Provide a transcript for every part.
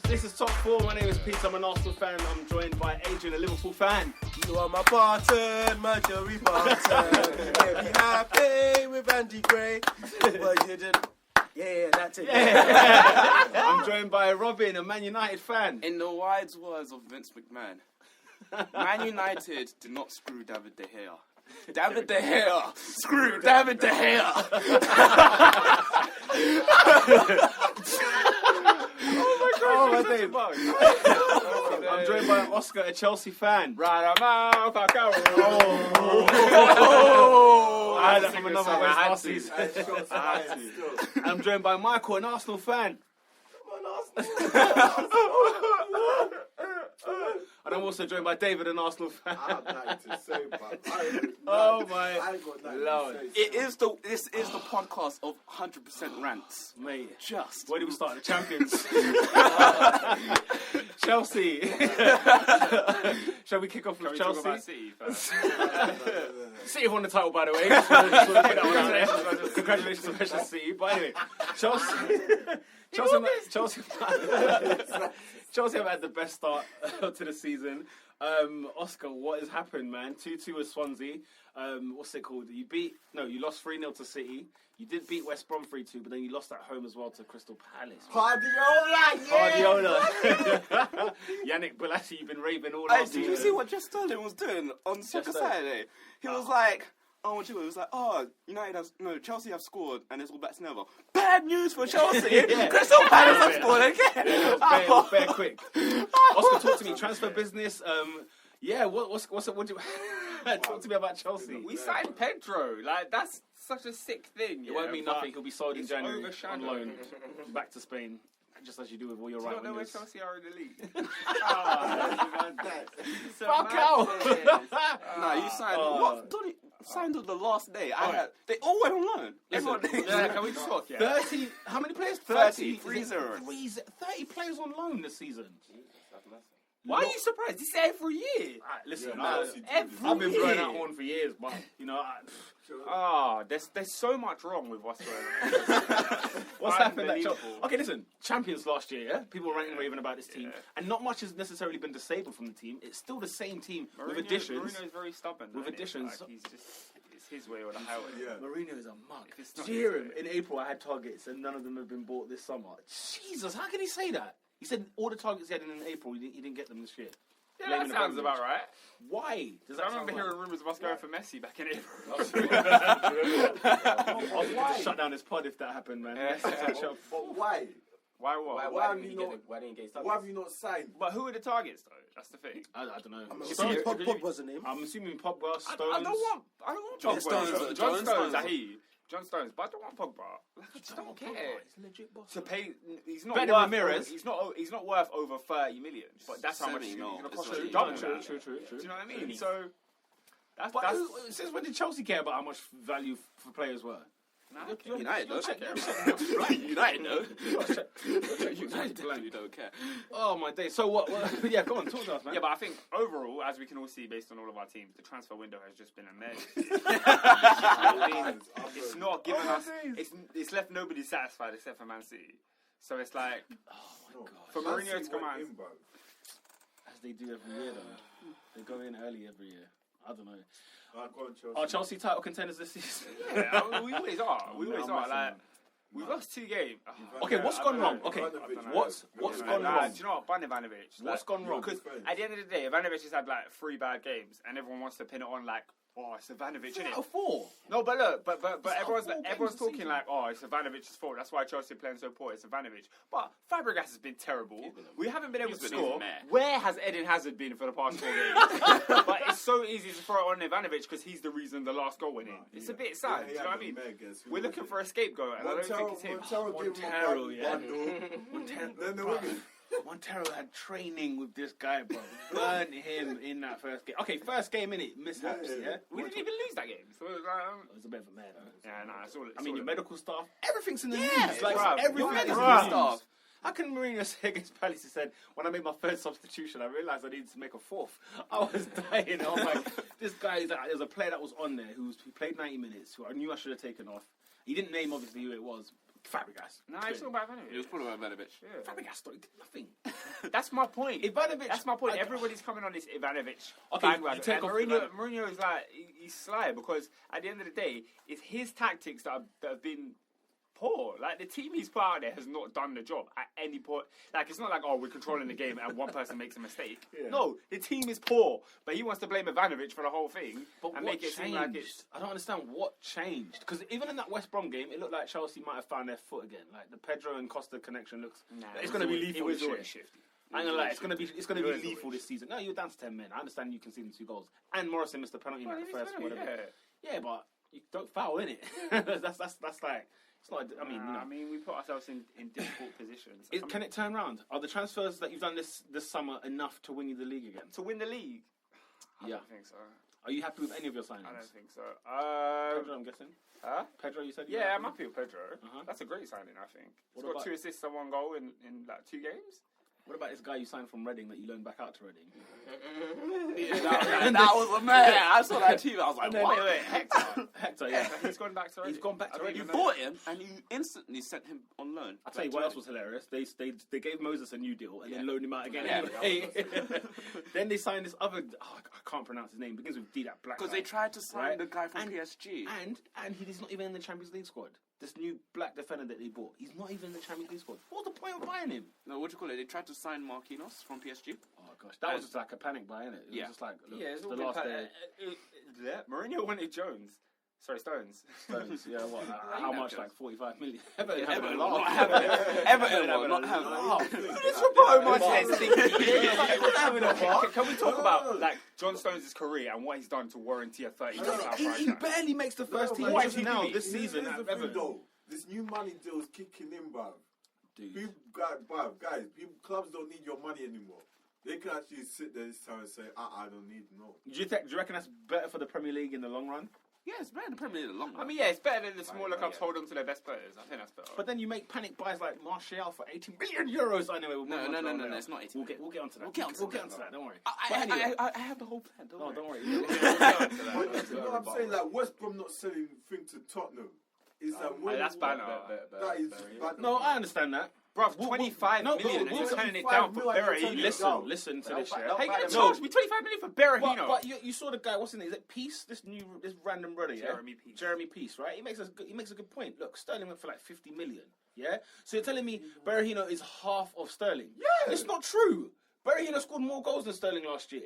This is Top 4. My name is Pete. I'm an Arsenal fan. I'm joined by Adrian, a Liverpool fan. You are my Barton, my Joey Barton. Yeah, be happy with Andy Gray. Well, you did. Yeah, that's it. Yeah. I'm joined by Robin, a Man United fan. In the wise words of Vince McMahon, Man United did not screw David De Gea. David De Gea screwed David De Gea. Oh my days. I'm joined by Oscar, a Chelsea fan. Right, I'm out. I had that from another West I'm joined by Michael, an Arsenal fan. And I'm also joined by David, an Arsenal fan. I'd like to say, but oh my Lord. This is the podcast of 100% rants. Mate, just. Where do we start? The champions. Chelsea. Shall we kick off with Chelsea? Talk about City first? City have won the title, by the way. Congratulations to Manchester City. But anyway, Chelsea have had the best start to the season. Oscar, what has happened, man? 2-2 with Swansea. What's it called? You lost 3-0 to City. You did beat West Brom 3-2, but then you lost at home as well to Crystal Palace. Guardiola! Yannick Bolasie, you've been raving all last Did you see what Jeff Sterling was doing on Soccer Saturday? He was like, Chelsea have scored and it's all back to never. Bad news for Chelsea. Crystal Palace have scored again. Fair quick. Oscar, talk to me. Transfer business. What's it? What do you talk to me about Chelsea? We signed Pedro. Like, that's such a sick thing. It won't mean nothing. He'll be sold in January on overshadowed. loan back to Spain, just as you do with all your right Do you not know where wingers. Chelsea are in the league? Fuck out! Nah, you signed. What? Donny signed on the last day. They all went on loan. Everyone. Can we talk? Yeah. 30. How many players? 30. 30 players on loan this season. Why are you surprised? This is every year. Listen, Every I've been blowing year. that horn for years, but There's so much wrong with what's going on. what's happened? Unbelievable. Okay, listen, champions last year, yeah? People were ranting and raving about this team, and not much has necessarily been disabled from the team. It's still the same team with additions. Mourinho's very stubborn. With additions. Like, it's his way or the highway. Yeah. Mourinho is a mug. it's not Did you hear his him? way. In April, I had targets, and none of them have been bought this summer. Jesus, how can he say that? He said all the targets he had in April, he didn't get them this year. Yeah, Blaming that the sounds Premier about right. Why? Does I that remember sound hearing rumours of us going for Messi back in April. I'll just shut down this pod if that happened, man. But why? Why what? Why didn't you get Why have you not signed? But who are the targets though? That's the thing. I don't know. I'm assuming Pogba's a name. I'm assuming Pogba, Stones. I don't want John Stones. Stones. John Stones. I hear you. John Stones, but I don't want Pogba. Like, I just don't care. He's a legit boss. To pay, he's not Better worth. Ramirez. He's not worth over 30 million. But that's how much he's 70 going to mil. cost It's you. like- Double True. that. Do you know what I mean? So that's Since when did Chelsea care about how much value for players were? United though. United, no. United don't care. Oh my days. So what? Yeah, come on, talk to us, man. Yeah, but I think overall, as we can all see based on all of our teams, the transfer window has just been amazing. It's not giving us. It's left nobody satisfied except for Man City. So it's like, oh my god. for Mourinho to come out. As they do every year, though. They go in early every year. I don't know. Go on, Chelsea. Are Chelsea title contenders this season? Yeah, we always are. We always are. Like, we've lost 2 games. Okay, what's gone wrong? Okay, what's gone wrong? Do you know what? Ban Ivanovic. What's gone wrong? Because at the end of the day, Ivanovic has had like 3 bad games, and everyone wants to pin it on like, oh, it's Ivanovic, isn't it? 4. No, but look, but everyone's four games everyone's this talking season. like, oh, it's Ivanovic's fault. That's why Chelsea are playing so poor. It's Ivanovic. But Fabregas has been terrible. We haven't been able to score. Where has Eden Hazard been for the past 4 games? But it's so easy to throw it on Ivanovic because he's the reason the last goal went in. It's a bit sad. Do you know what I mean? We're looking for a scapegoat, and I don't think it's him. Montero, yeah. Montero had training with this guy, bro. Burnt him in that first game. Okay, first game in it, mishaps, yeah? We didn't even lose that game. So it was It was a bit of a mad. yeah, nah, it's all. I mean, your medical staff, everything's in the Yeah, news. Like, bruv. everything Your is in medical the news. staff. How can Mourinho say against Palace, he said, when I made my first substitution, I realised I needed to make a 4th. I was dying. I was like, this guy, there's a player that was on there who played 90 minutes, who I knew I should have taken off. He didn't name, obviously, who it was. Fabregas. No, it's talking about It was Ivanovic. probably about Ivanovic. Yeah. Fabregas did nothing. That's my point. Ivanovic. That's my point. Everybody's coming on this Ivanovic Okay, bandwagon. you take And off Mourinho is like, he's sly because at the end of the day, it's his tactics that have been poor. Like, the team he's put out there has not done the job at any point. Like, it's not like, oh, we're controlling the game and one person makes a mistake. Yeah. No, the team is poor, but he wants to blame Ivanovic for the whole thing But and what make it changed? seem like it's... I don't understand what changed. Because even in that West Brom game, it looked like Chelsea might have found their foot again. Like the Pedro and Costa connection looks. It's going to be lethal. It was this year. always shifty. I'm gonna lie, it's gonna be It was lethal always this season. No, you're down to 10 men. I understand you conceding 2 goals, and Morrison missed the penalty in the first. Yeah, but you don't foul in it. that's like it's not. I mean, I mean, we put ourselves in difficult positions. Can it turn around? Are the transfers that you've done this summer enough to win you the league again? to win the league? I Yeah. don't think so. Are you happy with any of your signings? I don't think so. Pedro, I'm guessing. Huh? Pedro, you said. Yeah, I'm happy with Pedro. Uh-huh. That's a great signing, I think. He's What got about- 2 assists and 1 goal in like 2 games. What about this guy you signed from Reading that you loaned back out to Reading? That was a man. I saw that team. I was like, And then- what? Wait, Hector. Hector, yeah. He's gone back to Reading. He's gone back to I Reading. You didn't know bought him and you instantly sent him on loan. I'll tell you what else was hilarious. They gave Moses a new deal and then loaned him out again. Yeah. Anyway. Then they signed this other. Oh, I can't pronounce his name. Begins with D. That black. Because guy. they tried to sign Right. the guy from And- PSG. And he's not even in the Champions League squad. This new black defender that they bought, he's not even in the Champions League squad. What's the point of buying him? No, what do you call it? They tried to sign Marquinhos from PSG. Oh gosh, that was just like a panic buy, innit? It was Yeah. just like, look, Yeah, it's all the been last day. Mourinho wanted Jones. Sorry, Stones. Stones, yeah, what? How know, much? Jones. Like 45 million. Everton Everton having a will laugh. not have it. Everton will having not a have laugh. This Roberto Martinez Having a laugh. Can we talk about like John Stones' career and what he's done to warranty a 30 million pound price He tag? barely makes the first team man, just he now doing? this season Here's at the thing, Everton. though. This new money deal is kicking in, bruv. Dude. Guys, clubs don't need your money anymore. They can actually sit there this time and say, I don't need no. Do you reckon that's better for the Premier League in the long run? Yeah, it's better than the Premier League in the long run. I mean, yeah, it's better than the smaller clubs hold on to their best players. I think that's better. But then you make panic buys like Martial for 80 million euros. Anyway, we'll No, move on to no, Real. it's not 80 We'll get onto that. We'll get onto that. Don't worry. I have the whole plan. Don't No, worry. don't worry. You know what I'm saying? Like, West Brom not selling thing to Tottenham. Is that when that's banner. That is banner. No, I understand that. Bruv, 25 no, million and we'll- you're we'll- turning it 25 down for million, you're turning it Berahino. down. Listen to this shit. Hey, you No. charged me 25 million for Berahino. But you saw the guy. What's his name? Is it Peace? This random brother, yeah. Jeremy Peace. Peace, right? He makes a good point. Look, Sterling went for like 50 million. Yeah. So you're telling me Berahino is half of Sterling? Yeah. It's not true. Berahino scored more goals than Sterling last year.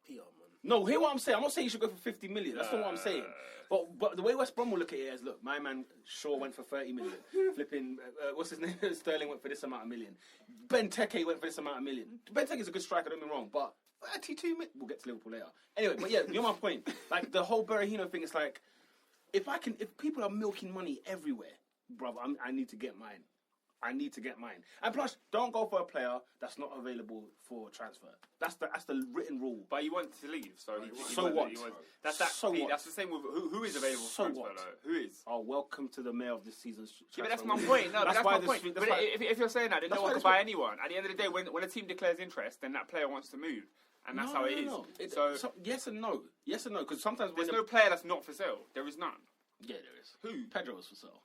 Peter, man. No, hear what I'm saying. I'm not saying you should go for 50 million. That's not what I'm saying. But the way West Brom will look at it is, look, my man Shaw went for 30 million. Flipping, what's his name? Sterling went for this amount of million. Benteke went for this amount of million. Benteke's a good striker, don't get me wrong, but 32 million. We'll get to Liverpool later. Anyway, but yeah, you're my point. Like the whole Berahino thing is like, if people are milking money everywhere, brother, I need to get mine. I need to get mine. And plus, don't go for a player that's not available for transfer. That's the written rule. But he wants to leave, so what? That's that. So what? That's the same with who is available for So transfer. what? Though? Who is? Oh, welcome to the mayor of this season's Yeah, but that's transfer my window. point. No, but that's why my this- point. that's But why- if you're saying that, then that's no why one can this buy one- anyone. At the end of the day, when a team declares interest, then that player wants to move, and that's how it is. No. So Yes and no. Yes and no. Because sometimes there's when no player that's not for sale. There is none. yeah, there is. Who? Pedro is for sale.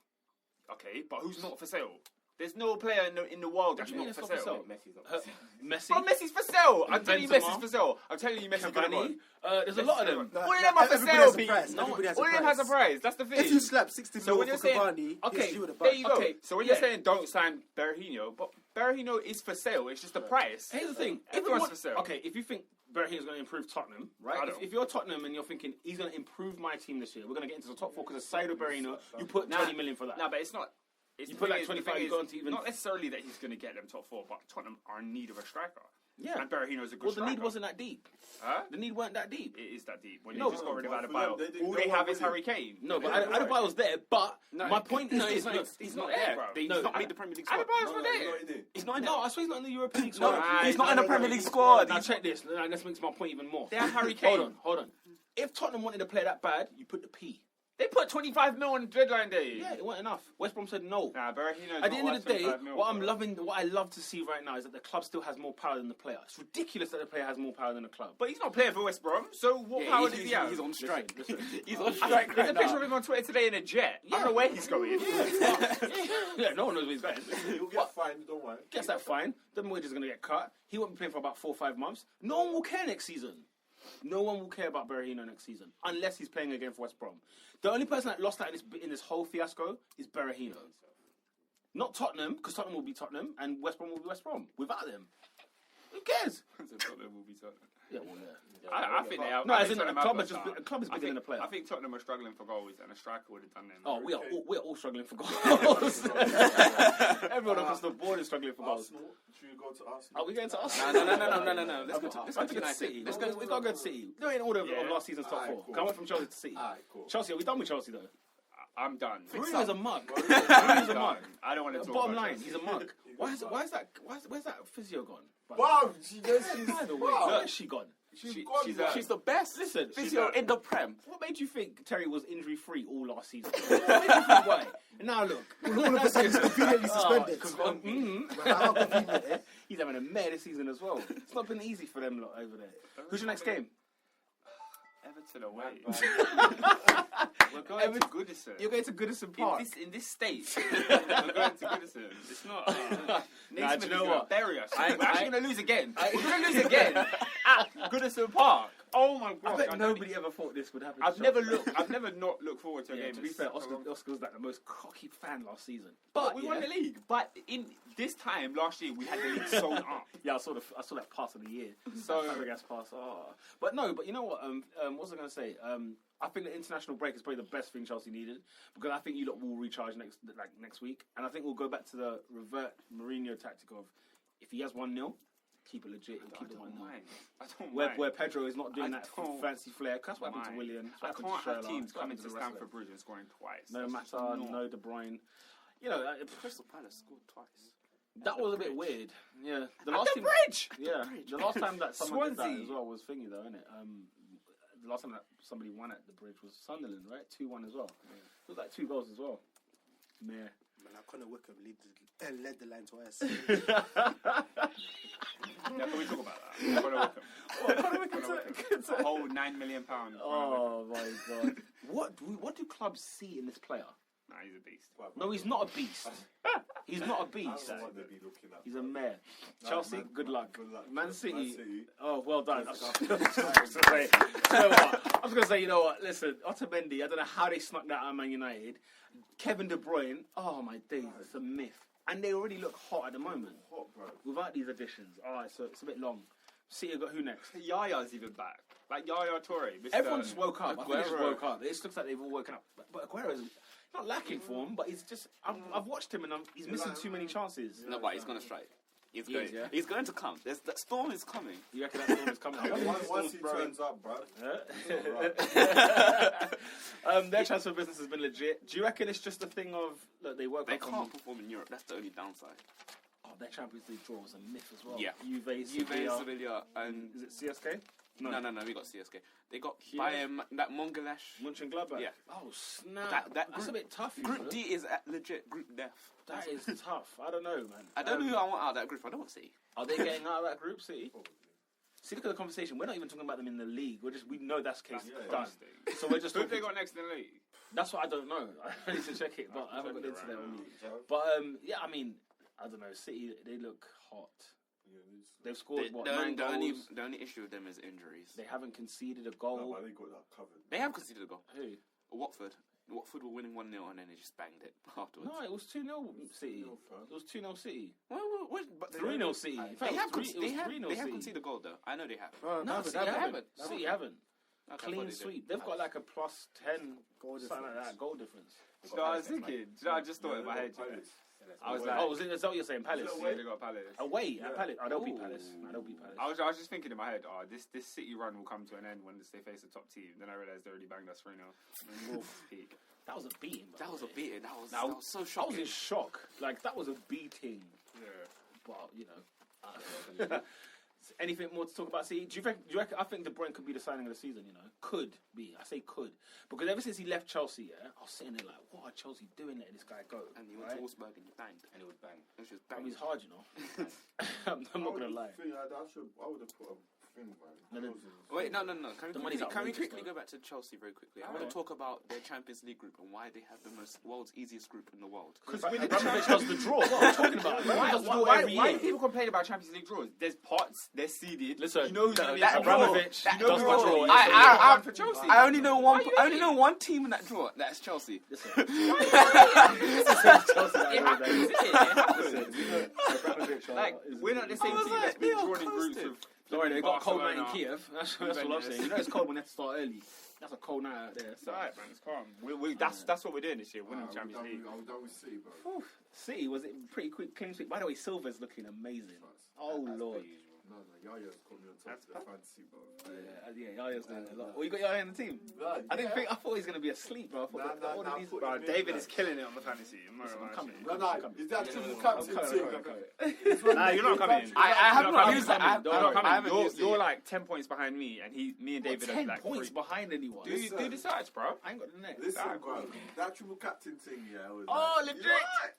Okay, but who's not for sale? There's no player in the world that's What do you mean not for it's not for sale. sale? Messi's not. Messi. Bro, Messi's for sale. I'm telling you, Benzema. Messi's for sale. I'm telling you, Messi's gonna Cavani. go. There's a lot of them. All of them are for Everybody sale, has a Pete. price. No, Everybody has All a of them price. has a price. That's the thing. If you slap 60 So mil when for you're saying- Cavani, okay, you would have There you go. Okay, So when yeah. you're saying don't sign Berahino, but Berahino is for sale. It's just the price. Here's the thing. Everyone's for sale. Okay, if you think Berahino is going to improve Tottenham, I right? don't. If you're Tottenham and you're thinking he's going to improve my team this year, we're going to get into the top four because aside of Berahino, you put 20 million for that. No, but it's not. It's You the put thing like is- the 25, thing you is, go on to even- Not necessarily that he's going to get them top four, but Tottenham are in need of a striker. Yeah. And Berahino's a good Well, striker. the need wasn't that deep. Huh? The need weren't that deep. It is that deep. When No, you just got rid of but for Adebayo, them, they all don't they have want is William. Harry Kane. No, but Yeah, Adebayo was there. But No, my point no, is, he's not there, bro. He's not made the Premier League squad. Adebayo's No, not he's there. not in it. He's not in No, there. I swear he's not in the European League No, squad. he's not in the Premier League Now squad. check this. Now, this makes my point even more. They have Harry Kane. Hold on. If Tottenham wanted to play that bad, you put the P. They put 25 mil on deadline day. Yeah, it wasn't enough. West Brom said no. Nah, Berahino's At the end not of the day, worth 25 mil, what bro. I love to see right now is that the club still has more power than the player. It's ridiculous that the player has more power than the club. But he's not playing for West Brom, so what power does he have? He's on strike. Listen. He's on There's strike a right picture now. of him on Twitter today in a jet. I don't know where he's going. Yeah, no one knows where he's going. You'll get fined, don't worry. Gets that fine. The wages are going to get cut. He won't be playing for about 4 or 5 months. No one will care next season. No one will care about Berahino next season unless he's playing again for West Brom. The only person that lost out in this whole fiasco is Berahino. Not Tottenham, because Tottenham will be Tottenham and West Brom will be West Brom. Without them, who cares? Tottenham will be Tottenham. Yeah, well, yeah. I think they are. No, I as think in a Tottenham club have is just got a club is I bigger think, than a player. I think Tottenham are struggling for goals, and a striker would have done them. Oh, we're all struggling for goals. Everyone across the board is struggling for goals. Arsenal? Should we go to Arsenal? Are we going to Arsenal? No. Let's go to United. City. Let's go. We got to go to City. They're in order of last season's top Alright, 4. cool. Come on from Chelsea to City. Alright, cool. Chelsea, are we done with Chelsea though? I'm done. Mourinho's a mug. I'm Mourinho's a done. mug. I don't want to talk Bottom about line, this. he's a mug. Where's that physio gone? Wow, she's By the way, wow. where's she gone? She's She- gone. she's man. She's the best Listen, physio in the Prem. What made you think Terry was injury free all last season? What made you think why? And now look, All of a sudden, he's conveniently suspended. How convenient, eh? he's having a mare this season as well. It's not been easy for them lot over there. Who's your next game? Everton away. Man. We're going to Goodison. You're going to Goodison Park. In this state. We're going to Goodison. It's not. Nah, Naismith do is you know gonna what? bury us. I- We're actually I- going to lose again. We're going to lose again at Goodison Park. Oh my I god! bet nobody ever thought this would happen. to I've never Chelsea. I've never not looked forward to a Yeah, game. to be this fair, for long. Oscar was like the most cocky fan last season. But we won the league. But in this time last year, we had the league sewn up. Yeah, I saw that pass of the year. So- Fabregas pass. Oh. But no, but you know what? What was I going to say? I think the international break is probably the best thing Chelsea needed because I think you lot will recharge next week, and I think we'll go back to the revert Mourinho tactic of if he has 1-0, keep it legit. He'll keep it 1-0. I don't Where mind. Pedro is not doing I that don't fancy flair. That's what happened to mind. Willian. I That's what can't happened have to teams Schürrle, coming that's to what happened Stamford Bridge and scoring twice. No That's just Mata, not- no De Bruyne. You know, Crystal Palace scored twice. that was a bit weird. Yeah, At the bridge. Yeah, the last time that someone did that Swansea. as well was thingy though, isn't it? The last time that somebody won at the bridge was Sunderland, right? 2-1 as well. It was like 2 goals as well. Meh. Man, Conor Wickham led the line twice. Yeah, can we talk about that? Conor Wickham. A whole £9 million. Oh my god! What do clubs see in this player? Nah, he's a beast. No, he's not a beast. He's not a I beast. don't know what they'd be looking at. He's a mare. Nah, Chelsea, man, good luck. Man City. Man City. Oh, well done. I was going to say, you know what? Listen, Otamendi, I don't know how they snuck that out of Man United. Kevin De Bruyne, oh my days, it's a myth. And they already look hot at the moment. Hot, bro. Without these additions. Alright, so it's a bit long. City got who next? Yaya's even back. Like Yaya Toure. Mr. Everyone just woke up. I think they just Aguero. woke up. It just looks like they've all woken up. But Aguero's not lacking form, but he's just... I've watched him and he's missing too many chances. No, but he's gonna strike. He's He going. is, yeah? He's going to come. The storm is coming. You reckon that storm is coming? Once he turns up, bro. Their transfer business has been legit. Do you reckon it's just a thing of look, they work? They up can't on, perform in Europe. That's the only downside. oh, their Champions League draw was a myth as well. Yeah. Juve, Juve, Sevilla. Sevilla, and Is it CSK? no, we got CSK. They got Kiev? Bayern, that Mongolash. Mönchengladbach. Yeah. Oh snap! That That's a group- bit tough. You Group know? D is at legit group death. That is tough. I don't know, man. I don't know who I want out of that group. I don't see. Are they getting out of that group, City? See, look at the conversation. We're not even talking about them in the league. We know that's the case done. So we're just Who have talking. they got next in the league? That's what I don't know. I need to check it, but I haven't got into that one. But yeah, I mean, I don't know. City, they look hot. They've scored The, what the, 9 the, only, goals. the only issue with them is injuries. They haven't conceded a No, goal. but they got that covered. They have conceded a goal. Who? Watford. Watford were winning 1-0 and then they just banged it afterwards. No, it was 2-0 City. 2-0, fam. It was 2-0 City. But 3-0 City. In fact, They it have, was 3 they have, 3-0 they have City. conceded a goal though. I know they have. No, City haven't. City haven't. Okay, I thought Clean they did. sweep. They've got like a plus 10 Goal something like difference. that goal difference. So I was thinking. I just thought in my head. I was like, Oh, is that what you're saying? Palace. yeah, they got Palace. Away at Palace. Oh, they'll beat Ooh. Palace. No, they'll beat Palace. I was just thinking in my head, this City run will come to an end when they face a top team. Then I realised they already banged us 3-0. Peak. That was a beating. by That the was a way. beating. That was so I was shocking. in shock. Like that was a beating. Yeah. But you know. Anything more to talk about City? Do you reckon? I think De Bruyne could be the signing of the season. You know, could be. I say could because ever since he left Chelsea, I was sitting there like, what are Chelsea doing letting this guy go? And he went to Wolfsburg and he banged. And he would bang. It was just I bang. mean, he's hard, you know. I'm not gonna lie. I would have put a thing, man. Wait, no. The money's Can we outrageous, quickly though. go back to Chelsea very quickly? I want to talk about their Champions League group and why they have the world's easiest group in the world. Because Abramovich does the draw. What are we talking about? Why do people complain about Champions League draws? There's pots, they're seeded. Listen, you know who's going to be that in the draw. Abramovich You know does who the will. draw. I for Chelsea. I only know one. I only know one team in that draw. That's Chelsea. Listen, Like, we're not the same team that's been drawn in groups with. Don't worry, they got a cold night in Barcelona. Kiev. That's what I'm saying. You know it's cold when they have to start early. That's a cold night out there. It's alright, man. It's calm. That's what we're doing this year. Winning the Champions League. I was done with City, bro. City, was it pretty quick, clean sweep? By the way, Silva's looking amazing. Oh, Lord. No, Yaya's got me on top of the fantasy, bro. Yaya's doing a lot. Oh, you got Yaya in the team? I thought he was going to be asleep, bro. I thought Bro, David is killing it on the fantasy. I'm coming. No, is that triple captain I'm Nah, you're not coming in. I have not used that. I haven't used it. You're like 10 points behind me, and me and David are 10 like points 3. behind anyone. Do the sides, bro. I ain't got the neck. Listen, bro, that triple captain thing, was legit.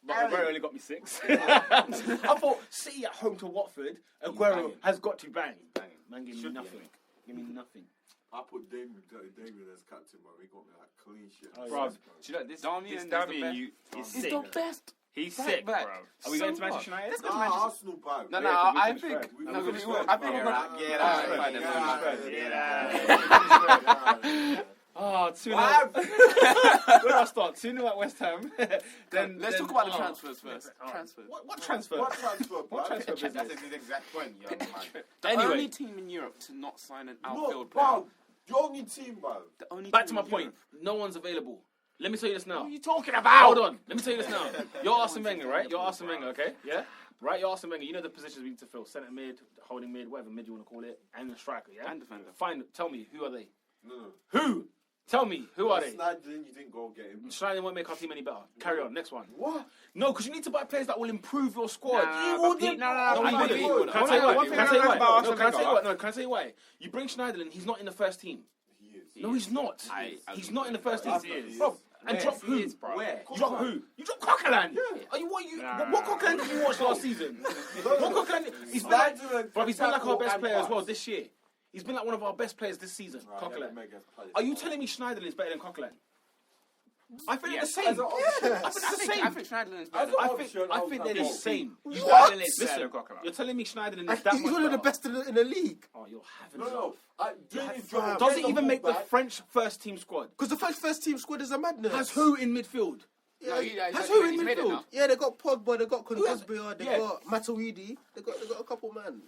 But Aguero only got me 6. I thought City at home to Watford, Aguero has got to bang. Man, give me nothing. Give me nothing. I put Damien as captain, bro. He got me like clean shit. Bro, do you know this Darmian Darmian? He's He's sick. the best. He's Back, sick, bro. back. Are we going to Manchester United? Let's go Nah, to Manchester. Arsenal bag. No, Yeah, I we think. finish We No, finish we third. I think we're Yeah, gonna. Oh, 2-0. Where do I start? 2-0 at West Ham. then Let's talk about the transfers first. Transfers. What transfer? What transfer, bro? What transfer business? That's his exact point, young man. The Anyway. only team in Europe to not sign an No, outfield player. bro. The only team, bro. The only Back team to my in point. Europe. No one's available. Let me tell you this now. What are you talking about? Hold on. Let me tell you this now. You're Arsene Wenger, right? You're Arsene Wenger, okay? Yeah? Right, you're Arsene Wenger. You know the positions we need to fill. Centre mid, holding mid, whatever mid you want to call it, and the striker, yeah? And defender. Fine. Tell me, who are they? No. Who? Tell me, who are they? Schneiderlin, you didn't go get him. Schneiderlin won't make our team any better. Carry on. Next one. What? No, because you need to buy players that will improve your squad. Nah, You but wouldn't. Pete- no, No, he I wouldn't. think he would. Can I tell you why? One thing Can I tell you I like about why? Arsene No, can I tell you Wenger- why? No, can I tell you why? You bring Schneiderlin, he's not in the first team. He is. No, he's not. He's not in the first team. Yes, he is. Bro, and drop who? He is, bro. Where? You drop who? You drop Coquelin. Are you what? What Coquelin did you watch last season? What Coquelin? He's been like, bro, he's been like our best player as well this year. He's been like one of our best players this season. Coquelin. Are you telling me Schneiderlin is better than Coquelin? I think they're the same. I think they're I the think same. Schneiderlin is As better. an I think they're the same. Schneiderlin is better Listen, than Coquelin. you're telling me Schneiderlin is that He's much one of the better? best in the league. Oh, you're having No. Does it even make the French first team squad? Because the first team squad is a madness. Has who in midfield? No, Has who in he's made it midfield? now. Yeah, they got Pogba, they got Who has- Kondogbia, they yeah. got Matuidi, they got a couple man.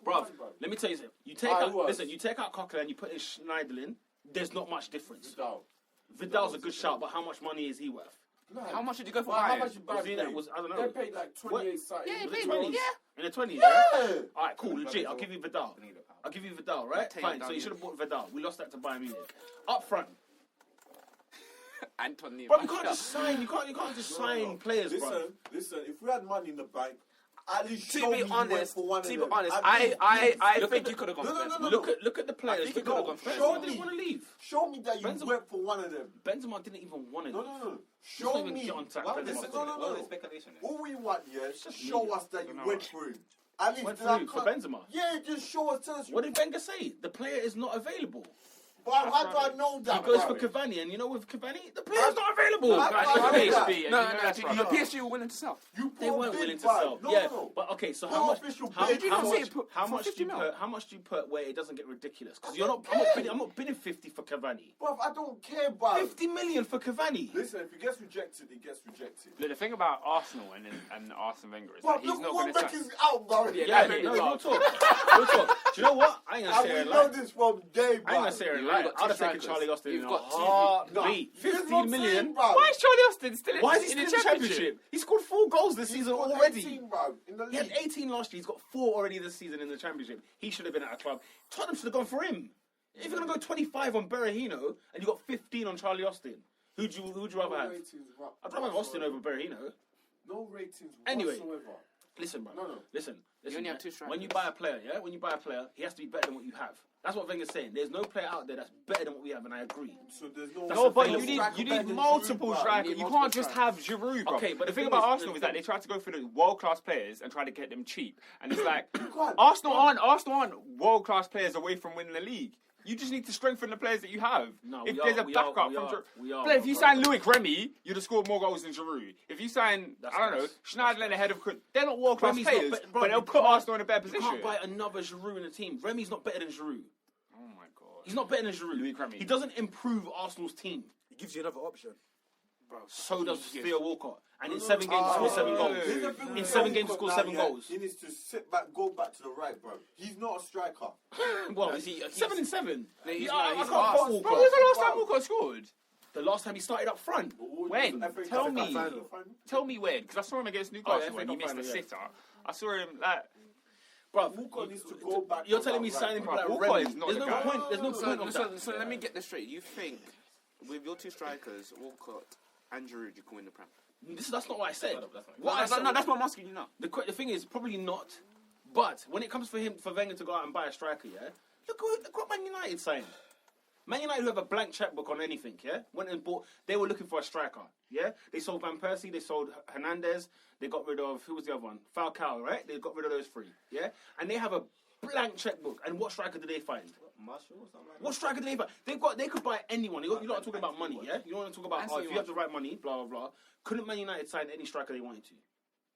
Bruv, let me tell you something. You take I out, was. listen, you take out Coquelin, you put in Schneiderlin, there's not much difference. Vidal's a good shout, but how much money is he worth? How much did you go for How Bayern? much you buy? Was he that- was- I don't know. They paid like 28 something. Yeah, Was it paid 20s? yeah. In the 20s, Yeah. Alright, cool, legit. I'll give you Vidal. I'll give you Vidal, right? Take Fine, Vidal, so you yeah. should have bought Vidal. We lost that to Bayern Munich. Up front. Anthony. Bro, you can't just sign, you can't just sign players, bro. Listen, if we had money in the bank, at least To show me be you went honest, for one of them. I At think least you could have gone No, for no, Benzema. no. Look at the players. think he Look could've at gone Benzema Show didn't me. want to leave. Show me that you Benzema- went for one of them. Benzema didn't even want to No, leave. no, no. Let's Show not even me. get on track. Well, Benzema listen, did no, it. no, What is no. speculation? All we want, yeah, is just show media. us that you No. went for him. At least Went for that who? For can't- Benzema? Yeah, just show us. Tell us. What did Wenger say? The player is not available. But how do I know that? He goes bro? for Cavani, and you know with Cavani, the player's not available. I- Guys, I- look at I- this. I- No, PSG were willing to sell. You They put weren't bid, willing to bro. sell. No, Yeah, no. but okay. So No how much? official How, bid. Did you how not much? say put How for much do 50 you mil? put? How much do you put where it doesn't get ridiculous? Because I I'm don't not care. bidding. I'm not bidding 50 for Cavani. Bro, I don't care, bro. 50 million for Cavani. Listen, if he gets rejected, he gets rejected. Look, the thing about Arsenal and Arsene Wenger is Bro, that he's look not what going to Becky's out, bro. Yeah, that no, is we'll wild. talk. We'll talk. Do you know what? I ain't gonna And say we it know like. this from day, I ain't bro. gonna say it You've like. got I'd have two taken strikers. Charlie Austin You've in a got two. heartbeat. This is 15 what I'm million. saying, bro. Why is Charlie Austin still Why is he in still the in the championship? He scored 4 goals this He's season got already. 18, bro, in the He had league. 18 last year. He's got 4 already this season in the championship. He should have been at a club. Tottenham should have gone for him. If you're gonna go 25 on Berahino and you got 15 on Charlie Austin, who'd you rather have? I'd rather have Austin over Berahino. No ratings Anyway. whatsoever. Listen, bro. No. Listen. You only have man. 2 strikers. When you buy a player, he has to be better than what you have. That's what Wenger's saying. There's no player out there that's better than what we have, and I agree. So there's no. No, but the you thing. need multiple strikers. You can't just have Giroud, bro. Okay, but the thing about Arsenal is that they try to go for the world-class players and try to get them cheap. And it's like, Arsenal aren't world-class players away from winning the league. You just need to strengthen the players that you have. No, if we there's are, a we backup are, from Giroud. we are, But if you bro. sign Loic Remy, you'd have scored more goals than Giroud. If you sign, That's I don't know, nice. Schneiderlin ahead of... They're not world-class Remy's players, not, bro, but they'll you put can't- Arsenal in a better You position. can't buy another Giroud in the team. Remy's not better than Giroud. Oh my God. He's not better than Giroud. Loic Remy. He doesn't improve Arsenal's team. It gives you another option. So does Theo Walcott. And in 7 games, he scored 7 goals. Here's the thing In with 7 Walcott games, he scored now, 7 yeah, goals. He needs to sit back, go back to the right, bro. He's not a striker. Well, No, he's- 7 and 7. No, he's Yeah, not, I he's can't not. fault Bro, Walcott. when was the last time Walcott scored? The last time he started up front. When? FA Tell Cup me. final. Tell me when, because I saw him against Newcastle FA when he Cup missed the final, yeah. sitter. I saw him like... Bro, Walcott needs to go back. You're on telling that me right, signing bro. people like Walcott Remy. is not There's the no guy. point. There's no point of that. So let me get this straight. You think with your 2 strikers, Walcott and Giroud, you can win the Prem? That's not what I said. That's what I'm asking you now. The thing is, probably not. But when it comes for Wenger to go out and buy a striker, yeah, look what Man United signed. Man United, who have a blank checkbook on anything, yeah, went and bought. They were looking for a striker, yeah. They sold Van Persie, they sold Hernandez, they got rid of who was the other one? Falcao, right? They got rid of those 3, yeah. And they have a blank checkbook. And what striker did they find? Marshall or something like that. What striker did they find? They could buy anyone. You're not talking about money, yeah. You don't want to talk about if you have the right money, blah blah blah. Couldn't Man United sign any striker they wanted to?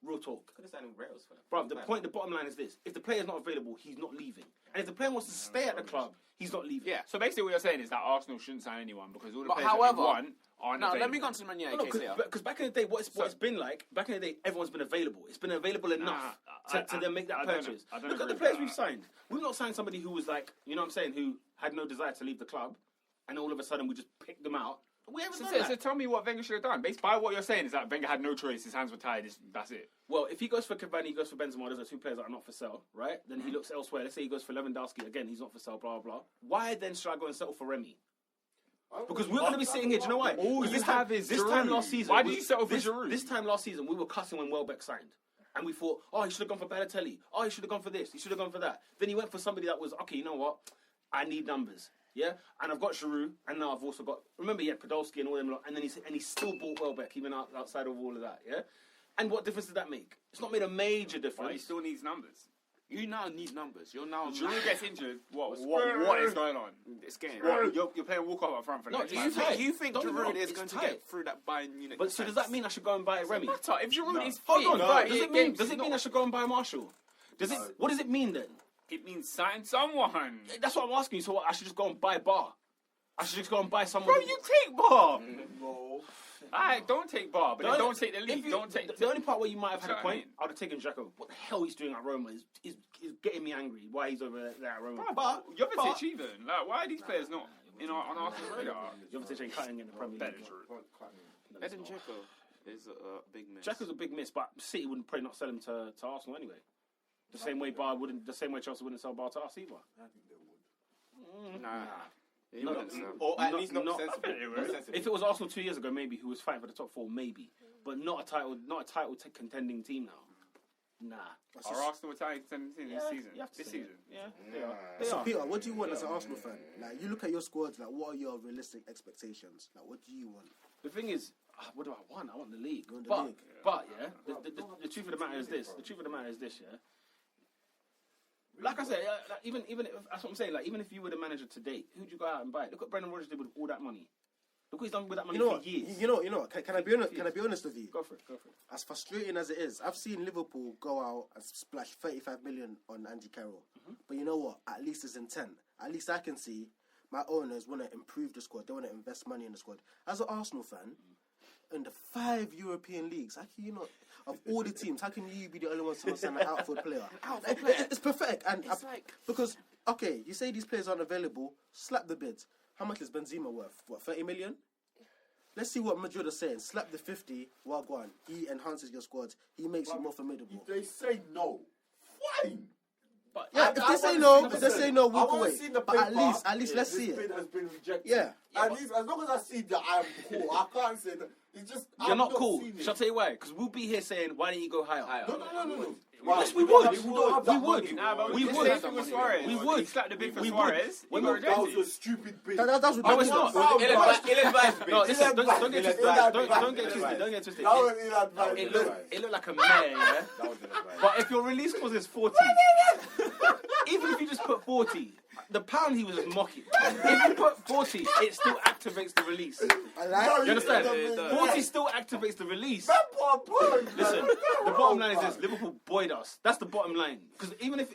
Real talk. Could have signed Rails for that. Bro, the bottom line is this. If the player's not available, he's not leaving. And if the player wants to stay at the club, he's not leaving. Yeah, so basically what you're saying is that Arsenal shouldn't sign anyone because all the But players however- that they want aren't No, available. let me go on to the Man United case later. Because back in the day, what it's been like, back in the day, everyone's been available. It's been available enough to then make that I don't purchase. know. I don't Look at agree the players with we've that. signed. We've not signed somebody who was like, you know what I'm saying, who had no desire to leave the club, and all of a sudden we just picked them out. We haven't done So that. tell me what Wenger should have done. Based by what you're saying is that Wenger had no choice. His hands were tied. That's it. Well, if he goes for Cavani, he goes for Benzema, those are 2 players that are not for sale, right? Then he looks elsewhere. Let's say he goes for Lewandowski, again, he's not for sale, blah, blah. Why then should I go and settle for Remy? Because we're going to be sitting here, do you know why? All Because you have is this time Giroud. last season. Why did you settle for Giroud? This time last season, we were cussing when Welbeck signed. And we thought, oh, he should have gone for Balotelli. Oh, he should have gone for this. He should have gone for that. Then he went for somebody that was, okay, you know what? I need numbers. Yeah? And I've got Giroud, and now I've also got, remember, he had Podolski and all them lot, and then he still bought Welbeck, even outside of all of that, yeah? And what difference did that make? It's not made a major But he difference. still needs numbers. You now need numbers. You're now. Giroud gets injured. What is going on? This game. What, you're playing Walcott up front for No, next it's match. tight. You think Don't get me Giroud wrong, is it's going to tight. get through that Bayern Munich? But so does that mean I should go and buy Remy? Matter. If Giroud is fit, Hold on, but does it mean I should go and buy Marshall? What does it mean then? It means sign someone. That's what I'm asking you. So what, I should just go and buy Bar? I should just go and buy someone. Bro, you take Bar. No. Alright, don't take Bar, but then don't take the league. Don't take. The only part where you might have had a That's what I point, mean. I would have taken Dzeko. What the hell he's doing at Roma is getting me angry. Why he's over there at Roma? But Jovetic even. Like, why are these players not on Arsenal's radar? Jovetic ain't cutting in the Premier Better League. Giroud. Edin Dzeko is a big miss. Dzeko's a big miss, but City would probably not sell him to Arsenal anyway. The same way Chelsea wouldn't sell Bar to us either. I think they would. Nah. He No, wouldn't sell. Or at least not sensible. would. Not sensible. If it was Arsenal 2 years ago, maybe who was fighting for the top 4, maybe, but not a title contending team now. Nah. Are Arsenal a title contending team this season? You have to This say season. it. Yeah, they are. They So are. Peter, what do you want as an Arsenal fan? Like, you look at your squads. Like, what are your realistic expectations? Like, what do you want? The thing is, what do I want? I want the league. You want the But league? But the truth of the matter is this. The truth of the matter is this. Yeah. Like I said, like even if, that's what I'm saying. Like even if you were the manager to date, who'd you go out and buy? Look what Brendan Rodgers did with all that money. Look what he's done with that money You know for what? years. You know what? Can I be honest? Can I be honest with you? Go for it. As frustrating as it is, I've seen Liverpool go out and splash 35 million on Andy Carroll. But you know what? At least it's intent. At least I can see my owners want to improve the squad. They want to invest money in the squad. As an Arsenal fan, in the 5 European leagues, how can you not? Of all the teams, how can you be the only ones to send an outfield player? It's pathetic. And It's like- because okay, you say these players aren't available. Slap the bid. How much is Benzema worth? What, 30 million? Let's see what Madrid are saying. Slap the 50. Wagwan. He enhances your squad. He makes you more formidable. If they say no, fine. But Yeah, if they say no, walk away. See the But paper, at least let's this see it. bid has been rejected. Yeah. At least, as long as I see that I'm cool, I can't say that. It's just you're I'm not cool. seen it. Shall I tell you why? Because we'll be here saying, why didn't you go higher? No. Yes, we would. We would. Nah, but We the would. same thing with Suarez. We would. He slapped the bid for We would. Suarez. When He got we- That was rejected. a stupid bid. That's No, it's not. Ill-advised No, bid. listen, don't get twisted. Ill-advised. Don't get twisted. Don't get twisted. That was ill-advised. It looked like a mare, yeah? That was ill-advised. But if your release clause is 40, even if you just put 40, the pound he was just mocking. If you put 40, it still activates the release. I like. You understand? Yeah, it does. 40 still activates the release. Listen, Listen, the bottom line is this: Liverpool buoyed us. That's the bottom line. Because even if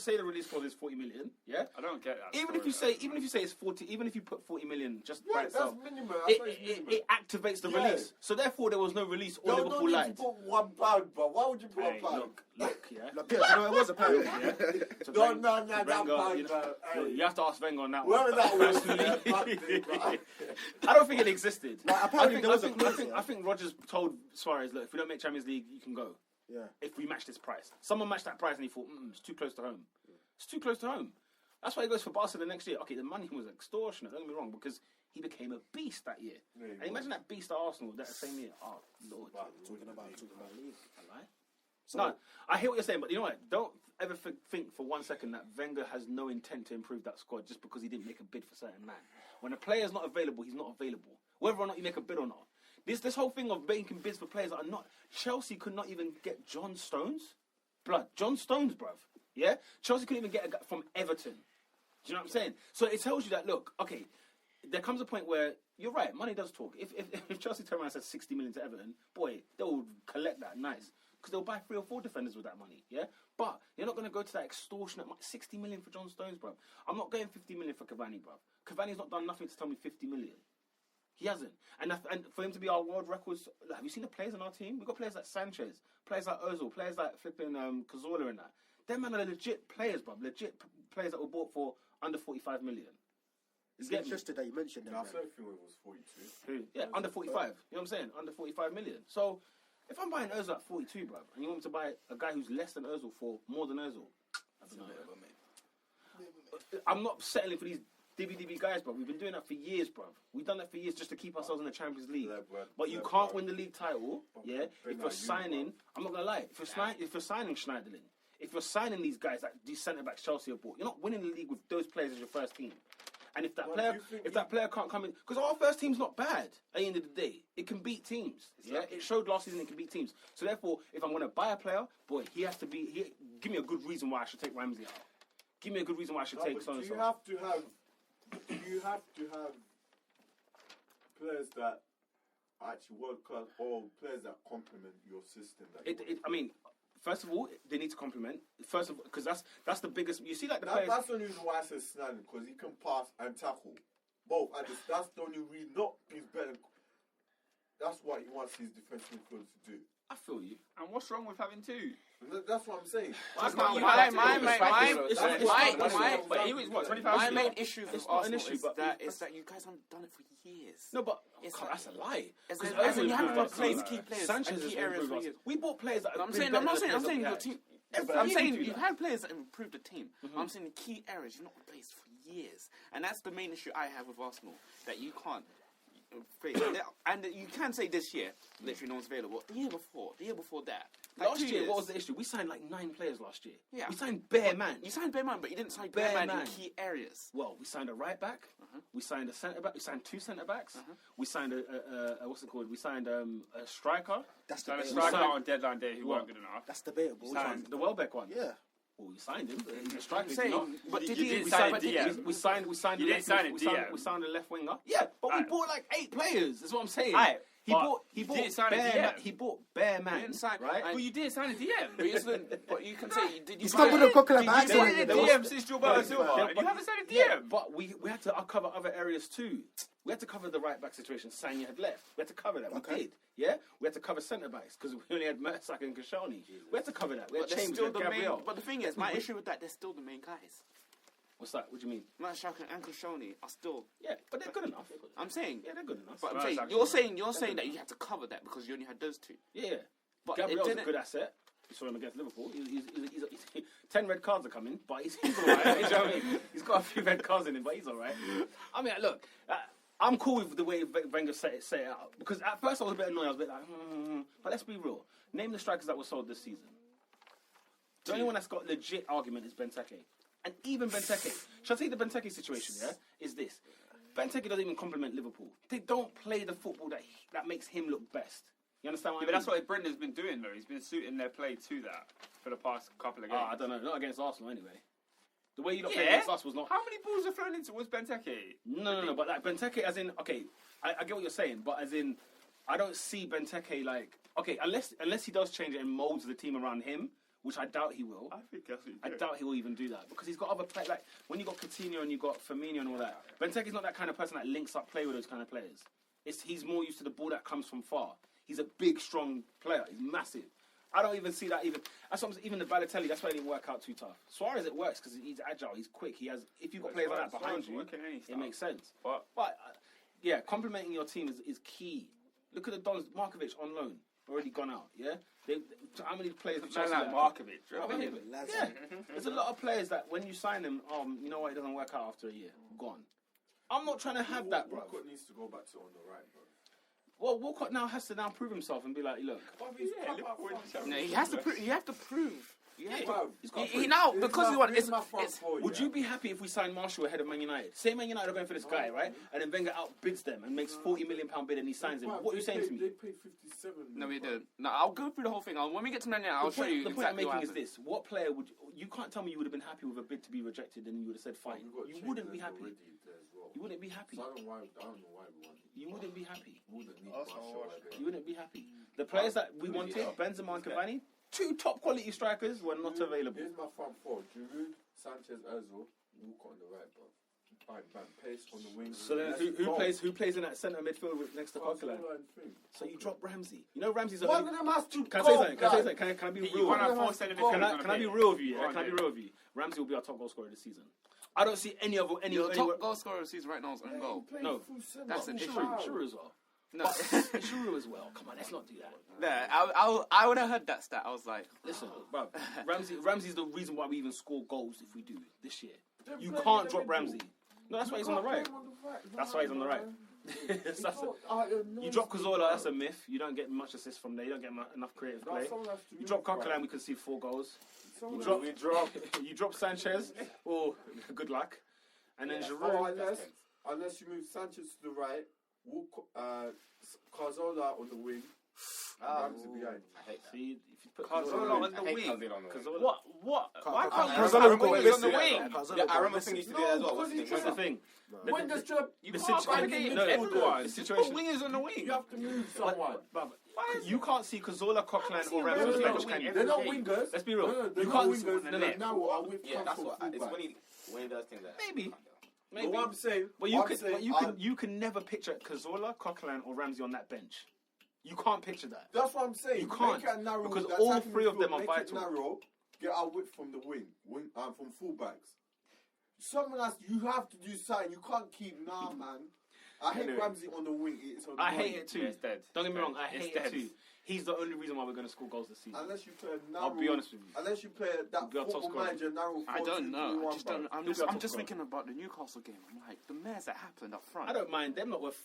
say the release clause is 40 million, yeah. I don't get that. Even if you say it's 40, even if you put 40 million just by Yeah, itself, that's minimum. it activates the Yeah. release. So therefore, there was no release. Or Don't Liverpool need lied. to put £1, but why would you put Hey, £1? look, yeah. Look, Pierre, you know it was a pound. Yeah. So No, Wenger- that Wenger, pound, you know, hey. you have to ask Wenger on that Whoever one. that was, Personally, that thing, but- I don't think it existed. Like, apparently there was a I clause, think, yeah. I think Rodgers told Suarez, look, if we don't make Champions League, you can go. Yeah. If we match this price. Someone matched that price and he thought, it's too close to home. It's too close to home. That's why he goes for Barca the next year. Okay, the money was extortionate, don't get me wrong, because he became a beast that year. Yeah, he And was. imagine that beast at Arsenal that same year. Oh, Lord. Talking about league. A lie? No, I hear what you're saying, but you know what? Don't ever think for 1 second that Wenger has no intent to improve that squad just because he didn't make a bid for certain man. When a player's not available, he's not available. Whether or not you make a bid or not. This whole thing of making bids for players that are not... Chelsea could not even get John Stones. John Stones, bruv. Yeah? Chelsea couldn't even get a guy from Everton. Do you know what I'm saying? So it tells you that, look, okay, there comes a point where, you're right, money does talk. If Chelsea turn around and said 60 million to Everton, boy, they'll collect that nice. Because they'll buy 3 or 4 defenders with that money, yeah? But you're not going to go to that extortionate 60 million for John Stones, bruv. I'm not going 50 million for Cavani, bruv. Cavani's not done nothing to tell me 50 million. He hasn't. And for him to be our world records, have you seen the players on our team? We've got players like Sanchez, players like Ozil, players like flipping Cazorla and that. Them man are legit players, bruv. Legit players that were bought for under 45 million. It's interesting that you mentioned that. I think it was 42. Who? Yeah, under 45. You know what I'm saying? Under 45 million. So, if I'm buying Ozil at 42, bruv, and you want me to buy a guy who's less than Ozil for more than Ozil, I don't know. I'm not settling for these DB guys, bruv. We've been doing that for years, bruv. We've done that for years just to keep ourselves in the Champions League. But you can't win the league title, yeah, if you're signing... I'm not going to lie. If you're signing Schneiderlin, if you're signing these guys, like these centre-backs Chelsea have bought, you're not winning the league with those players as your first team. And if that player can't come in, because our first team's not bad at the end of the day, it can beat teams. Yeah, it showed last season it can beat teams. So therefore, if I'm going to buy a player, boy, he has to be. Give me a good reason why I should take Ramsey out. Give me a good reason why I should take so and so. You have to have players that are actually world class or players that complement your system. I mean. First of all, they need to complement. First of all, because that's the biggest. You see, like the players. That's the only reason why I said Sneijder, because he can pass and tackle both. That's the only reason. Not he's better. That's what he wants his defensive midfield to do. I feel you. And what's wrong with having 2? That's what I'm saying. My main issue with Arsenal is that you guys haven't done it for years. No, but It's that's a lie. As in you haven't got key players Sanchez and key has areas improved for us. years. We bought players that. I'm saying your team. I'm year saying we do you've that. had players that have improved the team. I'm saying the key areas you've not replaced for years, and that's the main issue I have with Arsenal. That you can't. And you can say this year, literally no one's available. The year before that. Like Last 2 year, years. what was the issue? We signed like 9 players last year. Yeah. We signed bare man. You signed bare man, but you didn't sign Bare bare man man. in key areas. Well, we signed a right back. We signed a centre back. We signed 2 centre backs. We signed a what's it called? We signed a striker. That's So the debatable. striker on deadline day who weren't good enough. That's debatable. Which one? The Welbeck one. Yeah. Well, we signed him. He's a striker. I'm saying, not. but did you you didn't We sign signed, DM. we signed. You didn't sign a DM. We signed a left winger. Yeah, but we Alright. bought like 8 players. That's what I'm saying. Alright, He but bought. you didn't sign a bare DM. man. He bought bare man. didn't sign- right. and- But you did sign a DM. But you can say did you You stop with the cockle You about did a accident. DM since Gilberto Silva. Yeah, and you haven't signed a DM. But we had to cover other areas too. We had to cover the right back situation. Sanya had left. We had to cover that. We did. Yeah. We had to cover centre backs because we only had Mertesacker and Koscielny. We had to cover that. We had But they're Chambers. still We had the main. Gabriel. But the thing is, my issue with that, they're still the main guys. What's that? What do you mean? Mertesacker and Koscielny are still. Yeah, but they're good enough. I'm saying. Yeah, they're good enough. But I'm Well, saying that's you're saying that you had to cover that because you only had those 2. Yeah. But Gabriel's it a didn't. good asset. You saw him against Liverpool. He's 10 red cards are coming, but he's all right. You know what I mean? He's got a few red cards in him, but he's all right. I mean, look, I'm cool with the way Wenger set it out. Because at first I was a bit annoyed. I was a bit like, but let's be real. Name the strikers that were sold this season. The only one that's got legit argument is Benteke. And even Benteke, shall I take the Benteke situation, yeah? Is this. Benteke doesn't even compliment Liverpool. They don't play the football that makes him look best. You understand what I mean? But that's what Brendan's been doing, though. He's been suiting their play to that for the past couple of games. I don't know. Not against Arsenal, anyway. The way you played against us was not... How many balls are thrown into towards Benteke? No. But like Benteke, as in... Okay, I get what you're saying, but as in... I don't see Benteke like... Okay, unless he does change it and molds the team around him, which I doubt he will. I doubt he will even do that because he's got other players. Like when you got Coutinho and you got Firmino and all that, Benteke's not that kind of person that links up play with those kind of players. He's more used to the ball that comes from far. He's a big, strong player. He's massive. I don't even see that even. That's what even the Balotelli. That's why it didn't work out too tough. Suarez, it works because he's agile. He's quick. He has. If you've got players like that behind you, it makes sense. But yeah, complimenting your team is key. Look at the Dons. Markovic on loan, already gone out. Yeah. How many players? Man like Markovic. Yeah. There's a lot of players that when you sign them, you know what? It doesn't work out after a year. Gone. I'm not trying to have that, bro. Walcott needs to go back to on the right, bro. Well, Walcott now has to prove himself and be like, look. No, he has to prove. You have to prove. He now because he won. Would you be happy if we signed Marshall ahead of Man United? Say Man United are going for this guy, right? And then Wenger outbids them and makes £40 million bid and he signs him. What are you saying to me? They paid 57. No, we didn't. No, I'll go through the whole thing. When we get to Man United, I'll show you. The point I'm making is this: what player would you can't tell me you would have been happy with a bid to be rejected and you would have said fine. You wouldn't be happy. You wouldn't be happy. So I don't know why we want. You wouldn't be happy. You wouldn't be happy. The players that we wanted, Benzema and Cavani, 2 top quality strikers were not available. Here's my front four: Giroud, Sanchez, Ozil, Walcott on the right, bro. Pace on the wing. So then who plays in that centre midfield next to Coquelin? So you drop Ramsey. You know Ramsey's one of them has to Can I go, say something? Can I be real? Can I be real with you? Yeah? Can I be real with you? Ramsey will be our top goal scorer this season. I don't see any other Your top goal scorer of the season right now is own goal. No, that's an issue. Giroud as well. No, Giroud as well. Come on, let's not do that. Yeah, I would have heard that stat. I was like, listen, bro. Ramsey's the reason why we even score goals if we do this year. You can't drop Ramsey. No, that's why he's on the right. That's why he's on the right. You drop Cazorla, that's a myth. You don't get much assists from there. You don't get enough creative play. You drop Coquelin, we can see 4 goals. You drop Sanchez. Oh, good luck. And then Giroud. Unless you move Sanchez to the right, Cazorla on the wing. Ramsey behind. See, if you put Cazorla on the wing. What? Why can't Cazorla on the wing? I remember thinking used to do that as well. That's the thing. When does the situation. Wingers on the wing. You have to move someone. You can't see Cazorla, Coquelin, or Ramsey on the bench, can you? They're not wingers. Let's be real. You can't wingers. Now yeah, that's what. It's when he does things like that. Maybe. But what I'm saying, but you can never picture Cazorla, Coquelin, or Ramsey on that bench. You can't picture that. That's what I'm saying. You can't make it narrow, because all 3 of them are vital. Narrow, get our width from the wing from fullbacks. Someone else, you have to do something. You can't keep man. I hate Ramsey on the wing. I hate it too. It's dead. Don't get me wrong. I hate it too. He's the only reason why we're going to score goals this season. Unless you play narrow. I'll be honest with you. Unless you play that football manager narrow. I don't know. I'm just thinking about the Newcastle game. I'm like, the mares that happened up front. I don't mind. They're not worth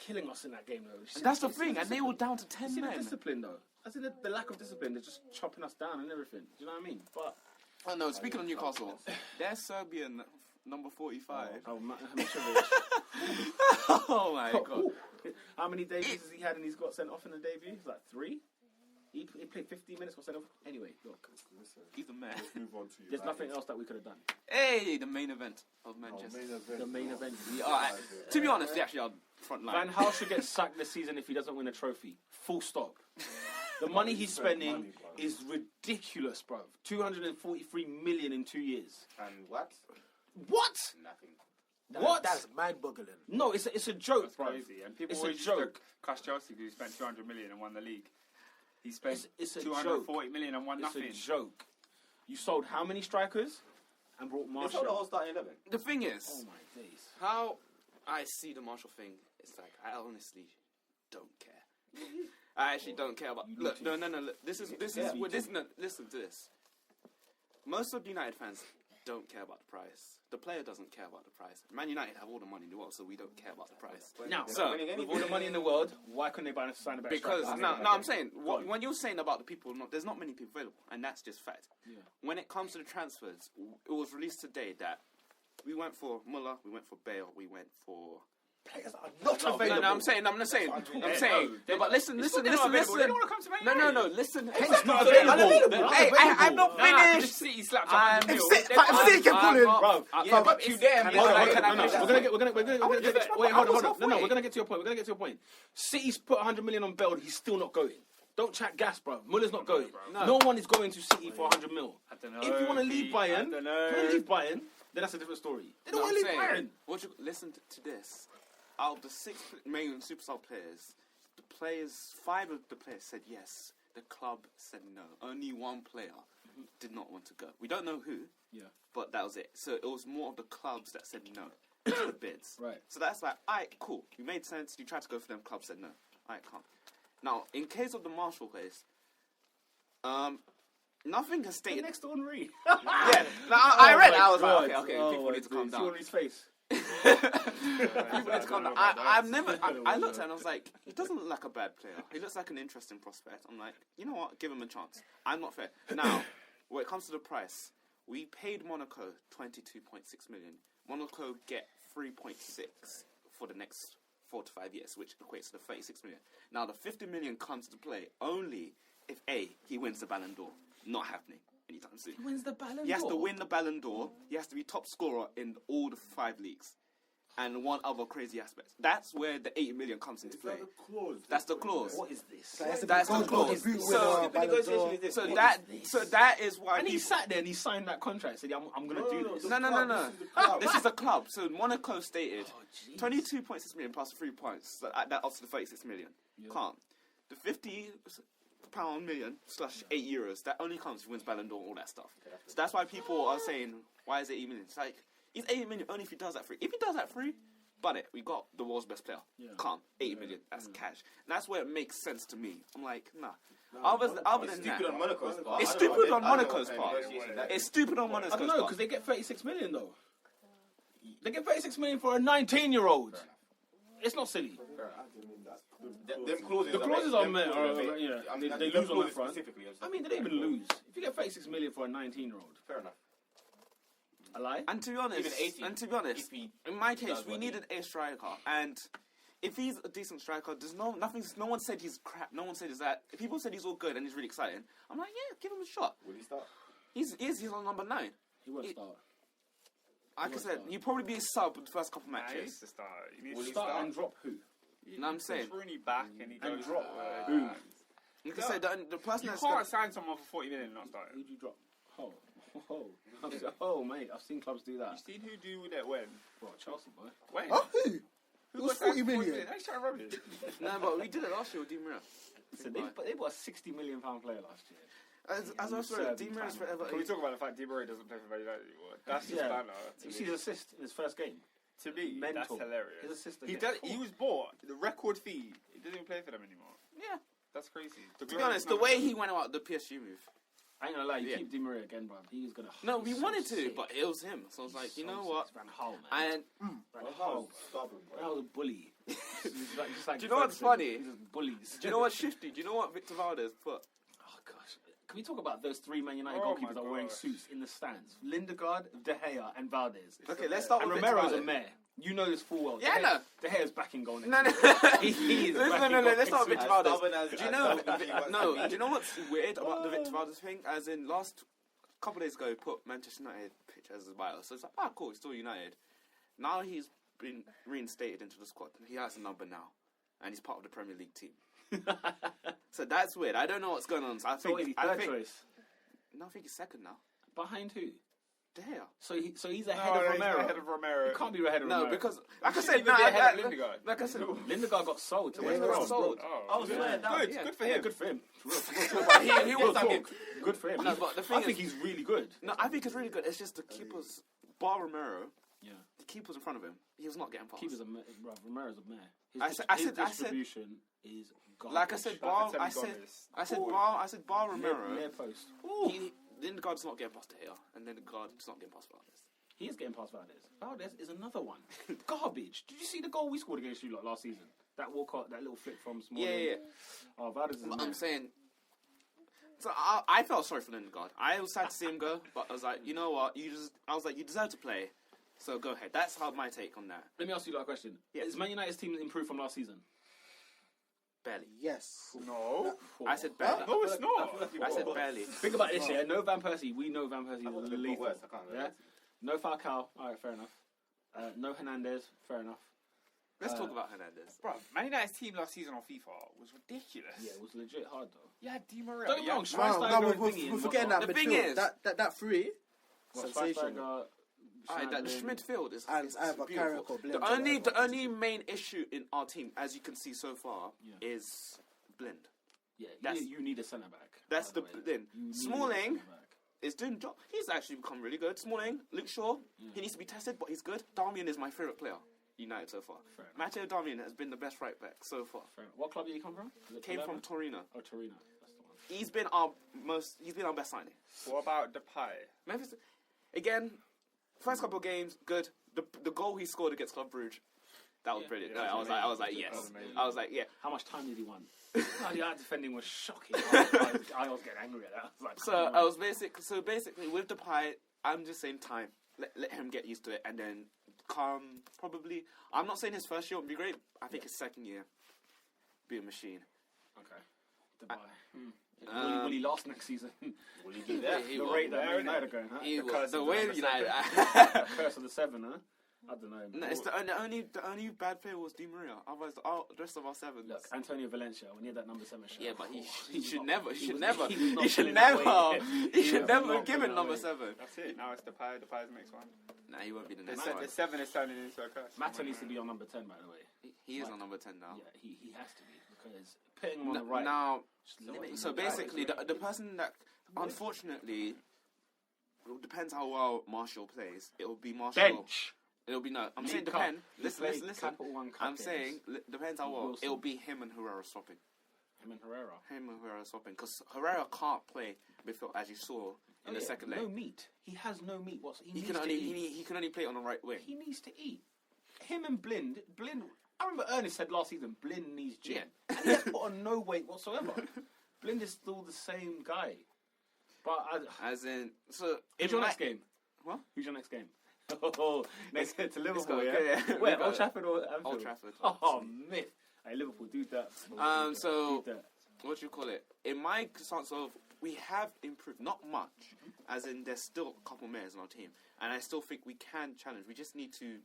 killing us in that game though. And that's the thing. And they were down to 10 men. men. The discipline though. As in the lack of discipline. They're just chopping us down and everything. Do you know what I mean? But oh no. Speaking of Newcastle, they're Serbian number 45. Oh my god. How many debuts has he had and he's got sent off in the debut? He's like 3. He played 15 minutes, got sent off. Anyway, look. He's a man. Let's move on to you. There's nothing else that we could have done. Hey, the main event of Manchester. The main event. To be honest, they actually are front line. Van Gaal should get sacked this season if he doesn't win a trophy. Full stop. The money he's spending is ridiculous, bro. 243 million in 2 years. And what? What? Nothing. What? That's mind-boggling. No, it's a joke, That's bro. crazy. And people It's a always used joke. to cuss Chelsea because he spent 200 million and won the league. He spent It's a 240 million and won nothing. It's a joke. You sold how many strikers and brought They sold the Marshall? whole starting 11. The thing is, Oh my days. how I see the Marshall thing, it's like I honestly don't care. I actually don't care about. Look, no. Look, listen to this. Most of the United fans don't care about the price. The player doesn't care about the price. Man United have all the money in the world, so we don't care about the price. Now, So, with all the money in the world, why couldn't they sign a better because striker? no, I'm saying when you're saying about the people, there's not many people available, and that's just fact. Yeah. When it comes to the transfers, it was released today that we went for Muller, we went for Bale, we went for. Players are not available. No, I'm saying. No, but listen. They don't want to come to Man United. No, listen. It's not available. Hey, I'm not finished. City slapped I'm If City can pull in, Bro, yeah, but you there, Hold on. We're gonna get to your point. We're gonna get to your point. City's put 100 million on Bell. He's still not going. Don't chat gas, bro. Muller's not going. No one is going to City for 100 mil. I don't know. If you want to leave Bayern, then that's a different story. They don't want to leave Bayern. Listen to this. Out of the 6 main superstar players, five of the players said yes. The club said no. Only one player did not want to go. We don't know who. Yeah. But that was it. So it was more of the clubs that said no to the bids. Right. So that's like, alright, cool. You made sense. You tried to go for them. Club said no. Alright, calm. Now, in case of the Marshall case, nothing has stated. Next to Henry. Yeah. Now, I read. I was like, okay. People need to calm down. See Henry's face. People need to calm down. I looked at him and I was like, he doesn't look like a bad player. He looks like an interesting prospect. I'm like, you know what? Give him a chance. I'm not fair. Now, when it comes to the price, we paid Monaco 22.6 million. Monaco get 3.6 for the next 4 to 5 years, which equates to the 36 million. Now, the 50 million comes to play only if he wins the Ballon d'Or. Not happening anytime soon. He wins the Ballon d'Or. He has to win the Ballon d'Or. He has to be top scorer in all the 5 leagues. And one other crazy aspect. That's where the 80 million comes into play. That's the clause. What is this? That's the clause. So that is why. And he sat there and he signed that contract. Said, "I'm going to do this." No. This is a club. So Monaco stated 22.6 million plus 3 points. So that up to the 36 million. Can't. The 50 pound million / €8. That only comes if he wins Ballon d'Or and all that stuff. So that's why people are saying, "Why is it 80 million?" It's like. He's 80 million only if he does that free. If he does that free, but we got the world's best player. Yeah. Calm. 80 million. That's cash. And that's where it makes sense to me. I'm like, nah. Other than that, on Monaco's part. It's stupid on Monaco's part. It's stupid on Monaco's part. I don't know, because they get 36 million though. They get 36 million for a 19-year-old. It's not silly. Them clauses. The clauses are met. They lose on that front. Specifically. I mean, they don't even lose. If you get 36 million for a 19-year-old, Fair enough. a lie. And to be honest, in my case, we needed a striker, and if he's a decent striker, no one said he's crap. No one said he's that. If people said he's all good and he's really exciting, I'm like, yeah, give him a shot. Will he start? He's on number 9. He won't start. Like I said, he'll probably be a sub for the first couple He matches. needs to start. Will he start and drop who? You know what I'm saying? Rooney back and he goes drop who? Like I said, the person You that's can't sign someone for 40 million and not start. Who'd you drop? Oh, mate, I've seen clubs do that. You seen who do that when? What, Chelsea, boy? When? Oh, who? Who It was got signed 40 for million. That's trying to rubbish. No, but we did it last year with Di Maria. So they bought a £60 million player last year. As I said, Di Maria's forever. Can we talk about the fact Di Maria doesn't play for Man United anymore? That's just banter. You see his assist in his first game? To me, that's hilarious. His assist He was bought the record fee. He doesn't even play for them anymore. Yeah. That's crazy. To be honest, the way he went about the PSG move. I ain't gonna lie, you keep Di Maria again, bro. He was gonna. No, we wanted to, but it was him. So I was like, you know what? Van Gaal, man. And That was a bully. Just like do you know what's funny? Bullies. Do you know what's shifty? Do you know what Victor Valdez put? Oh gosh, can we talk about those 3 Man United goalkeepers that were wearing suits in the stands? Lindegaard, De Gea, and Valdez. Okay, let's start with Victor Romero's Valdez. a mayor. You know this full well. Yeah, no. De Gea's backing goal next. No. He is. No. Let's start with Victor Valdez. Do you know? No. Do you know what's weird about the Victor Valdez thing? As in, last couple of days ago, he put Manchester United picture as his bio. So it's like, cool, he's still United. Now he's been reinstated into the squad. He has a number now, and he's part of the Premier League team. So that's weird. I don't know what's going on. So I think choice. No, I think he's second now. Behind who? De Gea. So he's ahead of Romero. Ahead of Romero. He can't be ahead of Romero. No, because like I said, ahead of Lindegaard. like I said, Lindegaard got sold to he West got Brom. sold. Oh, Good for him. Good for him. But he was good for him. No, but the thing I think he's really good. No, I think it's really good. It's just the keepers, bar Romero, Yeah. The keeper was in front of him. He was not getting past. Keeper's Romero's a mare. His distribution is garbage. Like I said, Bar Romero. Near post. Lindegaard's not getting past De Gea, and Lindegaard's not getting past Valdez. He is getting past Valdez. Valdez is another one. Garbage. Did you see the goal we scored against you last season? That Walcott, that little flick from Smalling. Yeah. Oh, Valdez is a I'm saying. So I felt sorry for Lindegaard. I was sad to see him go, but I was like, you know what? You deserve to play. So go ahead. That's my take on that. Let me ask you a question. Yeah. Is Man United's team improved from last season? Barely. Yes. No. I said barely. No, it's not. I said barely. Think about this, yeah. No Van Persie. We know Van Persie is lethal. worse, I can't Yeah. No Falcao. All right, fair enough. No Hernandez. Fair enough. Let's talk about Hernandez. Bro, Man United's team last season on FIFA was ridiculous. Yeah, it was legit hard though. Yeah, Di Maria. Don't get me wrong. No, Schweinsteiger we're forgetting that The midfield. thing is- that three, sensational. Schweinsteiger. That midfield is And either beautiful. Carrick or Blind. The only main issue in our team, as you can see so far, is Blind. Yeah, That's- you need a centre back. That's by the way. thing. You need a Smalling centre-back. is doing the job. He's actually become really good. Smalling, Luke Shaw, he needs to be tested, but he's good. Darmian is my favourite player. United so far. Fair enough. Matteo Darmian has been the best right back so far. Fair enough. What club did he come from? Is it Came Palermo? from Torino. Oh, Torino. That's the one. He's been our best signing. What about Depay? Memphis, again, first couple of games, good. The goal he scored against Club Brugge, that was brilliant. yeah, I was amazing. like, That yes. was amazing. I was like, yeah. How much time did he want? That defending was shocking. I was getting angry at that. I was like, So come I on. was basically with Depay, I'm just saying time. Let him get used to it, and then come probably. I'm not saying his first year won't be great. I think his second year, be a machine. Okay. Depay. Will he last next season? Will you do that? He The will. rate that Man United are going, huh? He The will. curse The of way number United. seven. Curse of the 7, huh? I don't know. No, it's the only bad player was Di Maria. Otherwise, the rest of our sevens. Look, Antonio Valencia, we need that number 7 shot. Yeah, but he was should not- never. he He should was- never. he was not He should pulling that never. weight. He He should was never not give pulling him that number weight. 7. That's it. Now it's Depay's the next one. Nah, he won't be the The, next se- one. the 7 is turning into a curse. Matter needs to be on number 10, by the way. He is on number 10 now. Yeah, he has to be, because putting him on the right. Now, just limiting so him. basically, the person that, unfortunately, it depends how well Marshall plays. It will be Marshall. Bench. It'll be no. I'm League saying Cup. depend. He Listen. played Capital One Cup I'm games. saying depends how well. Wilson. It'll be him and Herrera swapping. Him and Herrera. Swapping because Herrera can't play midfield as you saw in the second leg. No meat. He has no meat. He He needs can to only eat. he can only play on the right wing. He needs to eat. Him and Blind. I remember Ernest said last season, Blind needs gym. Yeah. And he has put on no weight whatsoever. Blind is still the same guy. But As in, so who's your next game? What? Who's your next game? Oh, next to Liverpool, go, yeah? yeah. Where, Go. Old Trafford or Anfield? Old Trafford. Oh, myth. Hey, Liverpool, do that. So- Do that. What do you call it? In my sense of, we have improved, not much, as in there's still a couple mayors on our team, and I still think we can challenge. We just need to,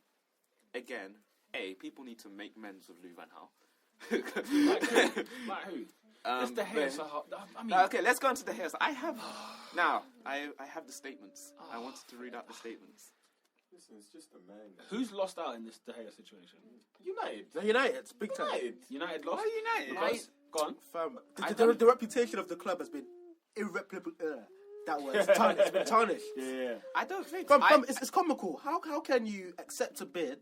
again, people need to make amends with Lou Van Gaal. Like who? It's the hair. So hard. I mean, Okay, let's go into the hairs. I have the statements. I wanted to read out the statements. Listen, it's just a man. who's lost out in this De Gea situation? United. The United, big time. United lost. Why United? Because, go on. Fam, the reputation of the club has been irreparable. That word. It's been tarnished. Yeah. I don't think. Fam, it's comical. How can you accept a bid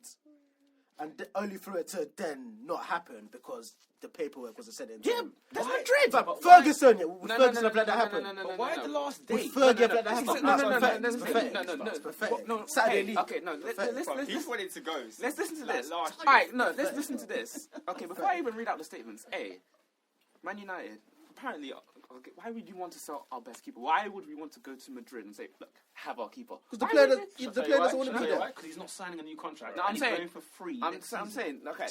and only for it to then not happen because the paperwork wasn't sent in? Yeah, that's Why? Madrid. Fam, Ferguson, yeah, would No, Ferguson have let that happen? But why the last day? Would Fergie have let that happen? No, It's pathetic. no. It's pathetic. No, Saturday hey, league. okay, no, let's He just wanted to go. let's listen to Like this. last year. Alright, no, let's listen to this. Okay, before I even read out the statements, Man United, apparently, okay, why would you want to sell our best keeper? Why would we want to go to Madrid and say, look, have our keeper? Because the Why player, would we? the player doesn't want to be there. Because he's not signing a new contract. No, I'm and saying- he's going for free. I'm next saying, season. okay.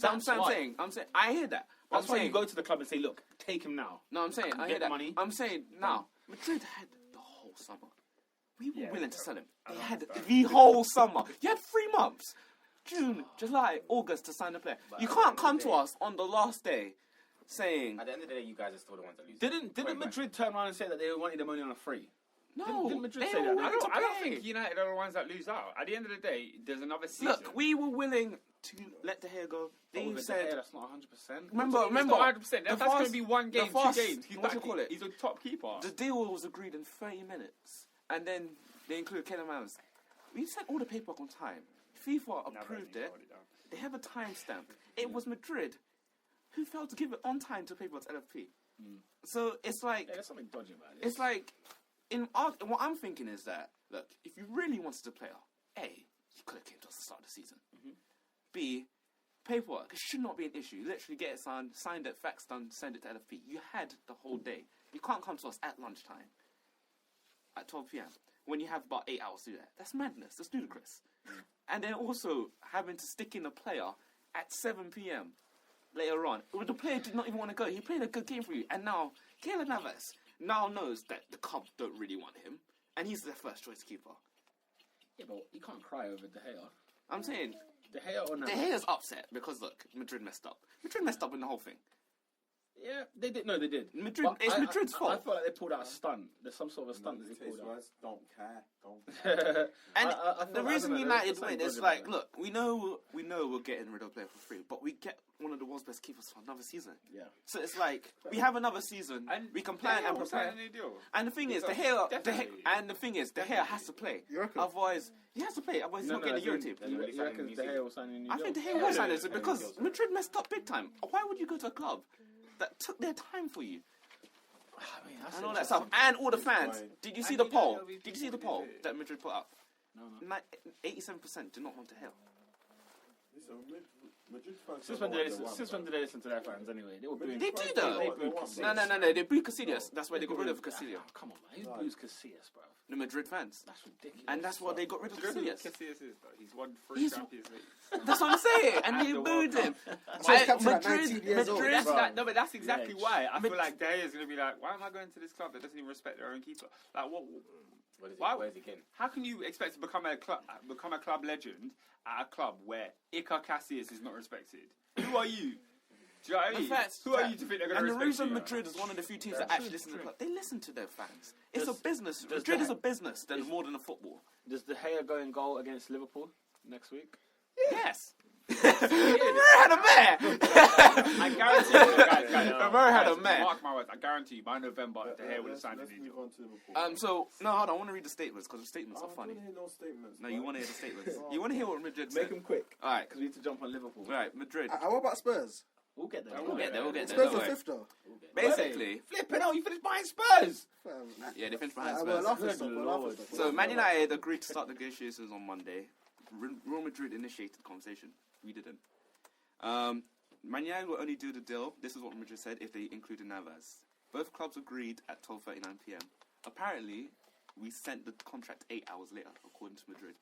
That's I'm why. saying, I hear that. But That's I'm why saying, you go to the club and say, look, take him now. no, I'm saying, I Get hear that. money. I'm saying, now, Madrid had the whole summer. We were Yeah, willing to sell him. They had the whole summer. You had 3 months. June, July, August to sign the player. You can't come to us on the last day saying, At the end of the day, you guys are still the ones that lose. Didn't Madrid turn around and say that they wanted the money on a free? no, Didn't Madrid they say were that? willing to I don't pay. think United are the ones that lose out. At the end of the day, there's another season. Look, we were willing to let De Gea go. They With said, De Gea, that's not 100%. remember, It's not 100%. the That's going fast- to be one game, the fast- 2 games. He's what do you back. call it? He's a top keeper. the deal was agreed in 30 minutes, and then they included Keylor Navas. we sent all the paperwork on time. FIFA approved it. They have a timestamp. It was Madrid who failed to give it on time to paperwork to LFP. So it's like there's something dodgy about it. it's like what I'm thinking is that look, if you really wanted a player, A, you could have came to us at the start of the season. B, paperwork, it should not be an issue. You literally get it signed it, faxed done, send it to LFP. You had the whole day. You can't come to us at lunchtime, at 12 p.m. when you have about 8 hours to do that. That's madness. That's ludicrous. And then also having to stick in a player at 7 p.m. later on. Well, the player did not even want to go. He played a good game for you. And now, Keylor Navas now knows that the Cubs don't really want him. And he's their first choice keeper. Yeah, but you can't cry over De Gea. I'm saying, De Gea or De Navas? Gea's upset because, look, Madrid messed up. Madrid messed up in the whole thing. Yeah, they did. No, they did. It's Madrid's fault. I feel like they pulled out a stunt. There's some sort of a stunt that they pulled out. Don't care. And the I reason don't know, United there's win something is dodgy like, about look, we know we're getting rid of a player for free, but we get one of the world's best keepers for another season. Yeah. So it's like we have another season, we can plan and prepare. And the thing is, De Gea has to play. You reckon? Otherwise, he has to play. Otherwise, he's not getting the Euro team. You reckon De Gea will sign a new I deal? think De Gea will sign it because Madrid messed up big time. Why would you go to a club that took their time for you? I mean, that's And all that stuff, and all the fans. Did you see the poll? Did you see the poll that Madrid put up? No. 87% do not want De Gea. Since when did they listen to their fans anyway? They were booing. They do though. They booed Casillas. No. They booed Casillas. That's why they got rid of Casillas. Oh, come on, man. Who boos Casillas, bro? The Madrid fans. That's ridiculous. And that's why they got rid of Casillas. He's won 3 He's- Champions League. That's what I'm saying. And they the World booed him. So he's captain at 19 years old. Madrid. No, but that's exactly Yeah, why I feel like De Gea is going to be like, why am I going to this club that doesn't even respect their own keeper? Like, what? Where's he getting? How can you expect to become a club legend at a club where Iker Casillas is not respected? Who are you? Do you know what I mean? Who are you to think they're going to And the respect reason you? Madrid is one of the few teams that actually listen to the club. They listen to their fans. It's a business. Madrid is a business than more than a football. Does De Gea go in goal against Liverpool next week? Yes. Romero had a mare. I guarantee you, guys, Romero had a mare. Mark my words. I guarantee you, by November, De Gea would have signed a new deal. So no, hold on. I want to read the statements because the statements are funny. No statements. No, you want to hear the statements. You want to hear what Madrid said. Make them quick. All right, Because we need to jump on Liverpool. right, Madrid. What about Spurs? We'll get there. We'll get there. We'll get there. Spurs Don't are worry. fifth though. Basically, Flipping out, you finished behind Spurs. yeah, they finished behind We're Spurs. laughing Good stuff. We're Lord. laughing stuff. So Man United agreed to start negotiations on Monday. Real Madrid initiated the conversation. We didn't. Man United will only do the deal. This is what Madrid said if they included Navas. Both clubs agreed at 12:39 p.m. Apparently, we sent the contract 8 hours later, according to Madrid.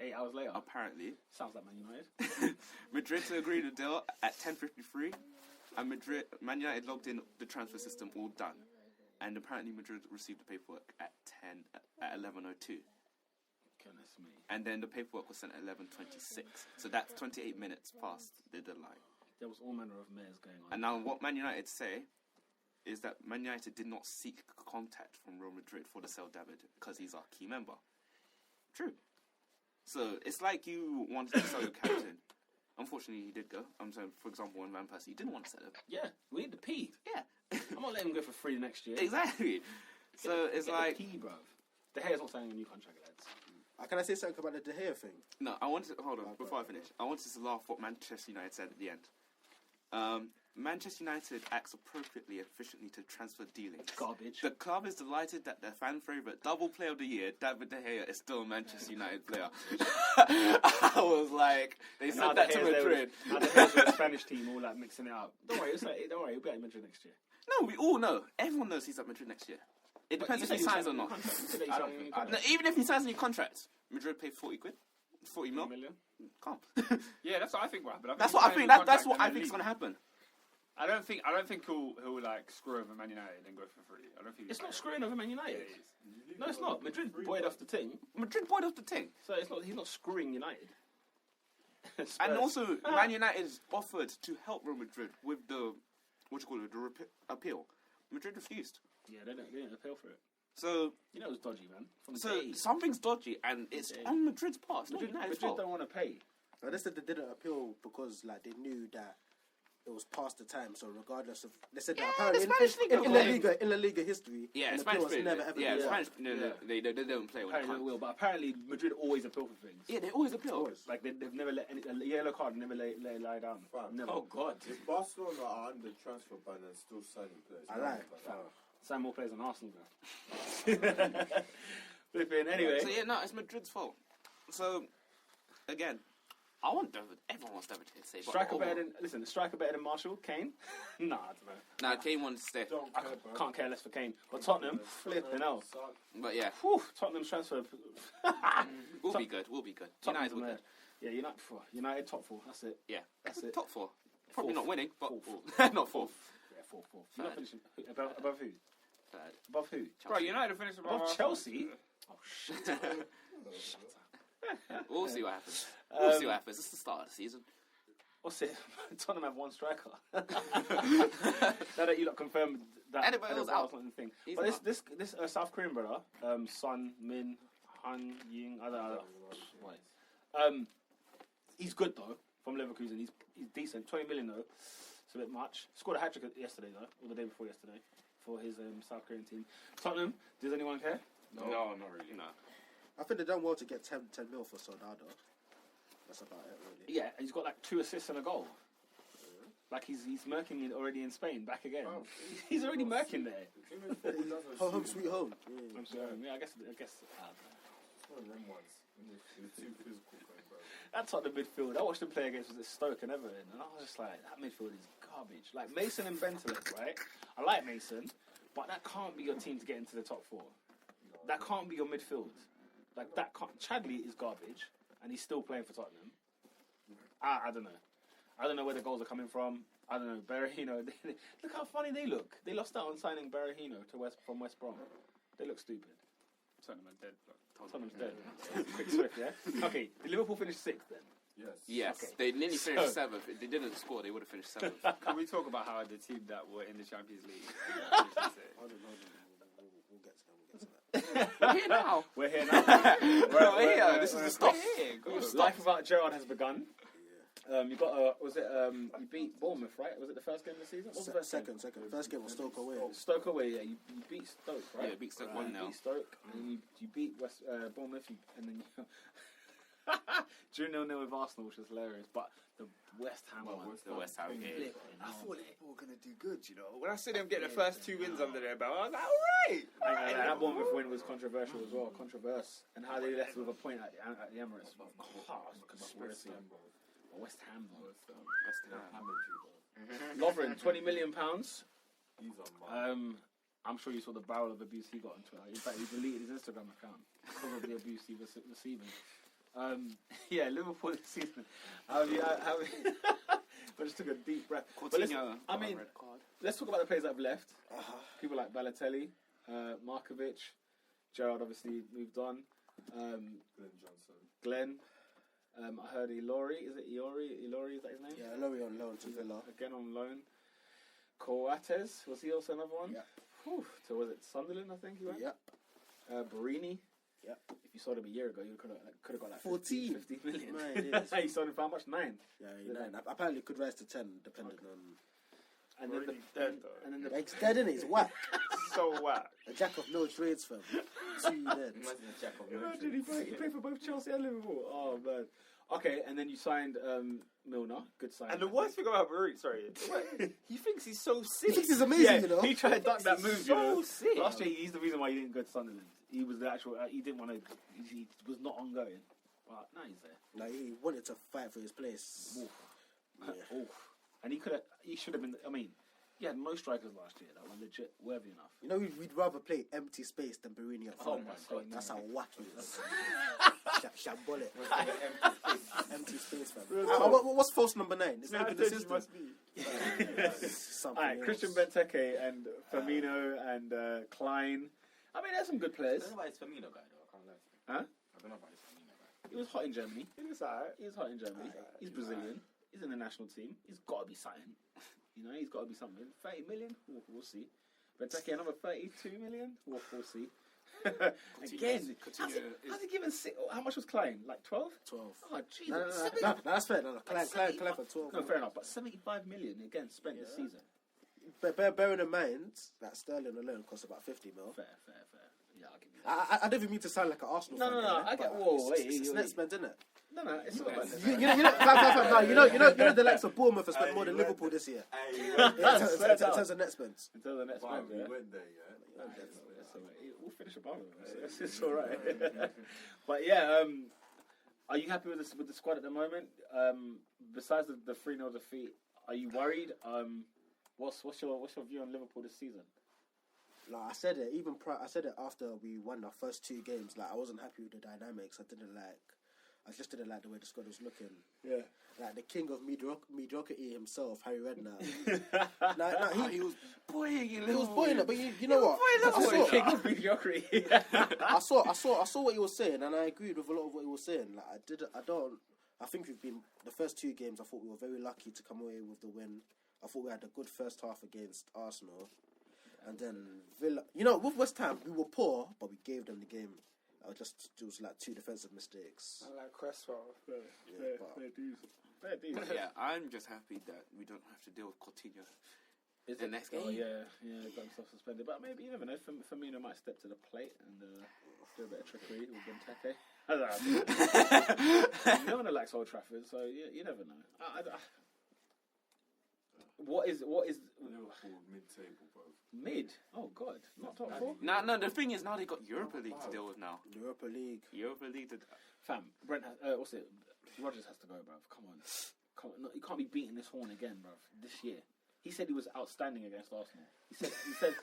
8 hours later. Apparently, Sounds like Man United. Madrid to agree the deal at 10:53, and Man United logged in the transfer system, all done. And apparently, Madrid received the paperwork at 11:02. Goodness me. And then the paperwork was sent at 11:26. So that's 28 minutes past the deadline. There was all manner of mares going on. And now what Man United say is that Man United did not seek contact from Real Madrid for the sell David because he's our key member. True. So it's like you wanted to sell your captain. Unfortunately, he did go. I'm saying, for example, when Van Persie, you didn't want to sell him. Yeah, we need the P. Yeah. I'm not letting him go for free next year. Exactly. So it's Get like... the P, bruv. De Gea's not signing a new contract, lads. Can I say something about the De Gea thing? No, I wanted... Hold on, before I finish. I wanted to laugh what Manchester United said at the end. Manchester United acts appropriately and efficiently to transfer dealings. Garbage. The club is delighted that their fan favourite double player of the year, David De Gea, is still a Manchester United player. I was like, they said that to Madrid. Now De Gea's with the Spanish team all like mixing it up. Don't worry, he'll be at Madrid next year. No, we all know. Everyone knows he's at Madrid next year. It depends if he signs or not. No, even if he signs a new contract, Madrid pay 40 quid, 40 mil. million. Can't. Yeah, that's what I think will happen. That's what I think. That's what I think is going to happen. I don't think he'll like screw over Man United and go for free. I don't think It's not screwing over Man United. Yeah, it is. No, it's not. Madrid buoyed off the thing, Madrid bought off the thing. so it's not. He's not screwing United. And Spurs. also, Man United offered to help Real Madrid with the the appeal. Madrid refused. Yeah, they didn't appeal for it. So You know it was dodgy, man. From the so day. something's dodgy, and it's Okay. on Madrid's part. It's not Madrid United's don't fault. want to pay. They said they didn't appeal because like they knew that it was past the time. So regardless of, they said that apparently in La Liga history, yeah, the Spanish was never ever. yeah, been Spanish. They don't play when Apparently they will, but apparently Madrid always appeal for things. Yeah, they always appeal. Always. Like they've never let a yellow card never let it lie down. Fam. Never. Oh God. If Barcelona are under transfer ban and still signing players, I like. Sign more players than Arsenal, bro. Flipping. Anyway. So yeah, no, it's Madrid's fault. So again, I want everyone wants David to stay. Striker better than Marshall, Kane? Nah, I don't know. Nah, Kane wanted to stay. Don't I care, bro. can't care less for Kane. But Tottenham, flipping hell. But yeah, Whew, Tottenham's transfer. we'll be good. United will be good. Yeah, United top 4. That's it. Yeah, That's it. top 4. Probably Fourth. not winning, but Fourth. not fourth. Yeah, 4. You're not Third. finishing above who? Third. Above who? Bro, United finished Above Chelsea? Oh, shut up. We'll see what happens. We'll see what happens. It's the start of the season. What's it? Tottenham have one striker. Now that you lot confirmed that. Anybody else out? Thing. He's But out. this South Korean brother, Son Min Han Ying, I don't know. He's good though from Leverkusen. He's decent. 20 million though. It's a bit much. Scored a hat-trick yesterday though, or the day before yesterday, for his South Korean team. Tottenham. Does anyone care? No, not really. No. I think they done well to get 10 mil for Soldado. That's about it, really. Yeah, and he's got like 2 assists and a goal. Like he's murking it already in Spain, back again. He's already murking there. Home sweet home. I'm sorry. Yeah, I guess. One of them ones. It's too physical, bro. That Tottenham midfield, I watched them play against Stoke and Everton, and I was just like, that midfield is garbage. Like Mason and Bentaleb, right? I like Mason, but that can't be your team to get into the top 4. That can't be your midfield. Like that can't. Chadley is garbage, and he's still playing for Tottenham. I don't know. I don't know where the goals are coming from. I don't know. Berahino. Look how funny they look. They lost out on signing Berahino from West Brom. They look stupid. Tottenham are dead, bro. Tottenham's dead. Quick Swift, yeah? Okay, did Liverpool finish 6th then? Yes, Okay. they nearly finished 7th. If they didn't score, they would have finished 7th. Can we talk about how the team that were in the Champions League? We'll get to that. We're here now. We're here now. We're here. This is the stuff. Life without Gerrard has begun. You got you beat Bournemouth, right? Was it the first game of the season? What was the first game? Second. First game was Stoke away. Stoke away, yeah. You beat Stoke, right? Yeah, beat Stoke 1-0. You beat Stoke, and then you beat Bournemouth, and then you... Drew 0-0 with Arsenal, which was hilarious. But the West Ham one. The West Ham game. I thought Liverpool were going to do good, you know. When I saw them get the first 2 wins under their belt, I was like, alright! That Bournemouth win was controversial as well. And how they left with a point at the Emirates. Conspiracy. West Ham, though. West Ham. Lovren, £20 million. He's on I'm sure you saw the barrel of abuse he got on Twitter. In fact, he deleted his Instagram account because of the abuse he was receiving. Yeah, Liverpool this season. I just took a deep breath. But let's talk about the players that have left. People like Balotelli, Markovic, Gerrard obviously moved on. Glenn Johnson. Glenn. I heard Ilori. Is it Iori? Ilori, is that his name? Yeah, Ilori on loan to Villa. Again on loan. Coates, was he also another one? Yeah. Whew. So was it Sunderland, I think he went? Yep. Barini. Yep. If you sold him a year ago, you could have got like 14. 15 million. 9 years. You sold him for how much? 9? Yeah, 9. Apparently it could rise to 10, depending on... And then the It's dead, innit? It's whack. So whack. A jack of no trades, fam. 2 dead. Imagine a jack of no Imagine he played for both Chelsea and Liverpool. Oh, man. Okay, and then you signed Milner. Good sign. And the worst thing about Baruch, he thinks he's so sick. He thinks he's amazing, you know? He tried to duck that move, so you know? sick. Last year, he's the reason why he didn't go to Sunderland. He was the actual... he didn't want to... He was not ongoing. But now he's there. Like, he wanted to fight for his place. Oof. Yeah. Oof. And he should have been... I mean, he had most strikers last year that were legit worthy enough. You know, we'd rather play empty space than Barini up front. Oh my God. That's how whack he is. Shambole. Empty space, fam. What's false number 9? It's not even the system. Must be. Alright, Christian Benteke and Firmino and Klein. I mean, there's some good I players. don't know about his Firmino guy though. I can't lie. Huh? I don't know about his Firmino guy. He was hot in Germany. He was alright. He was hot in Germany. He's Brazilian. He's in the national team. He's got to be something. You know, he's got to be something. 30 million? We'll see. Benteke, another 32 million? We'll see. Again, Coutinho how's he given six? How much was Klein? Like 12? 12. Oh, Jesus. No, that's fair. No, Klein for 12. No, fair enough. But 75 million again spent this season. But bearing in mind that Sterling alone costs about 50 mil. Fair. Yeah, I'll give you that. I don't even mean to sound like an Arsenal fan. No. I get. Whoa, wait. It's net spend, isn't it? No, it's not about You know the likes of Bournemouth have spent more than Liverpool this year. In terms of net spends. Until the next Fine, one, we yeah. went there, yeah. That's all right. We'll finish above him. It's all right. But yeah, are you happy with the squad at the moment? Besides the 3-0 defeat, are you worried? What's your view on Liverpool this season? Like I said it, I said it after we won our first 2 games. Like I wasn't happy with the dynamics. I just didn't like the way the squad was looking. Yeah. Like the king of mediocrity himself, Harry Redknapp. he was boying He was boying it, but you know what? King of mediocrity. I saw what he was saying, and I agreed with a lot of what he was saying. Like I think we've been the first 2 games. I thought we were very lucky to come away with the win. I thought we had a good first half against Arsenal, and then Villa. You know, with West Ham, we were poor, but we gave them the game. It was like 2 defensive mistakes. I like Cresswell. Fair dues. Yeah, I'm just happy that we don't have to deal with Coutinho. Is the it? next game? Oh, yeah, got himself suspended. But maybe, you never know, Firmino might step to the plate and do a bit of trickery with Benteke. No one likes Old Trafford, so you never know. What is Liverpool mid-table, bro. mid? Oh God, not top 4. No. The thing is, now they got Europa League to deal with now. Europa League. Fam, Brent, what's it? Rogers has to go, bruv. Come on. No, you can't be beating this horn again, bruv. This year. He said he was outstanding against Arsenal. He said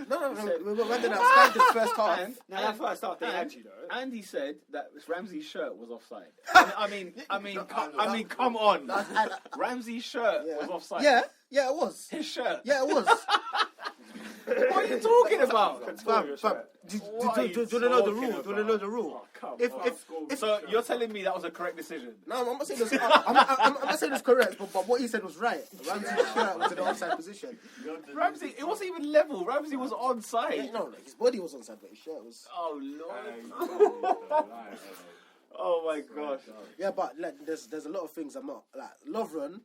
No. he said, We were running outstanding first half. That first half they had you though. and he said that Ramsey's shirt was offside. I mean, come on. Ramsey's shirt was offside. Yeah, it was. His shirt. Yeah, it was. What are you talking about? Fam, do you want to know the rule? Do you want to know the rule? So you're telling me that was a correct decision? No, I'm not saying this. I'm not saying it's correct, but what he said was right. Ramsey's shirt was in the offside position. Ramsey, it wasn't even level. Ramsey was onside. Yeah, no, his body was onside, but his shirt was. Oh Lord. Oh my gosh. Yeah, but like, there's a lot of things I'm not like. Lovren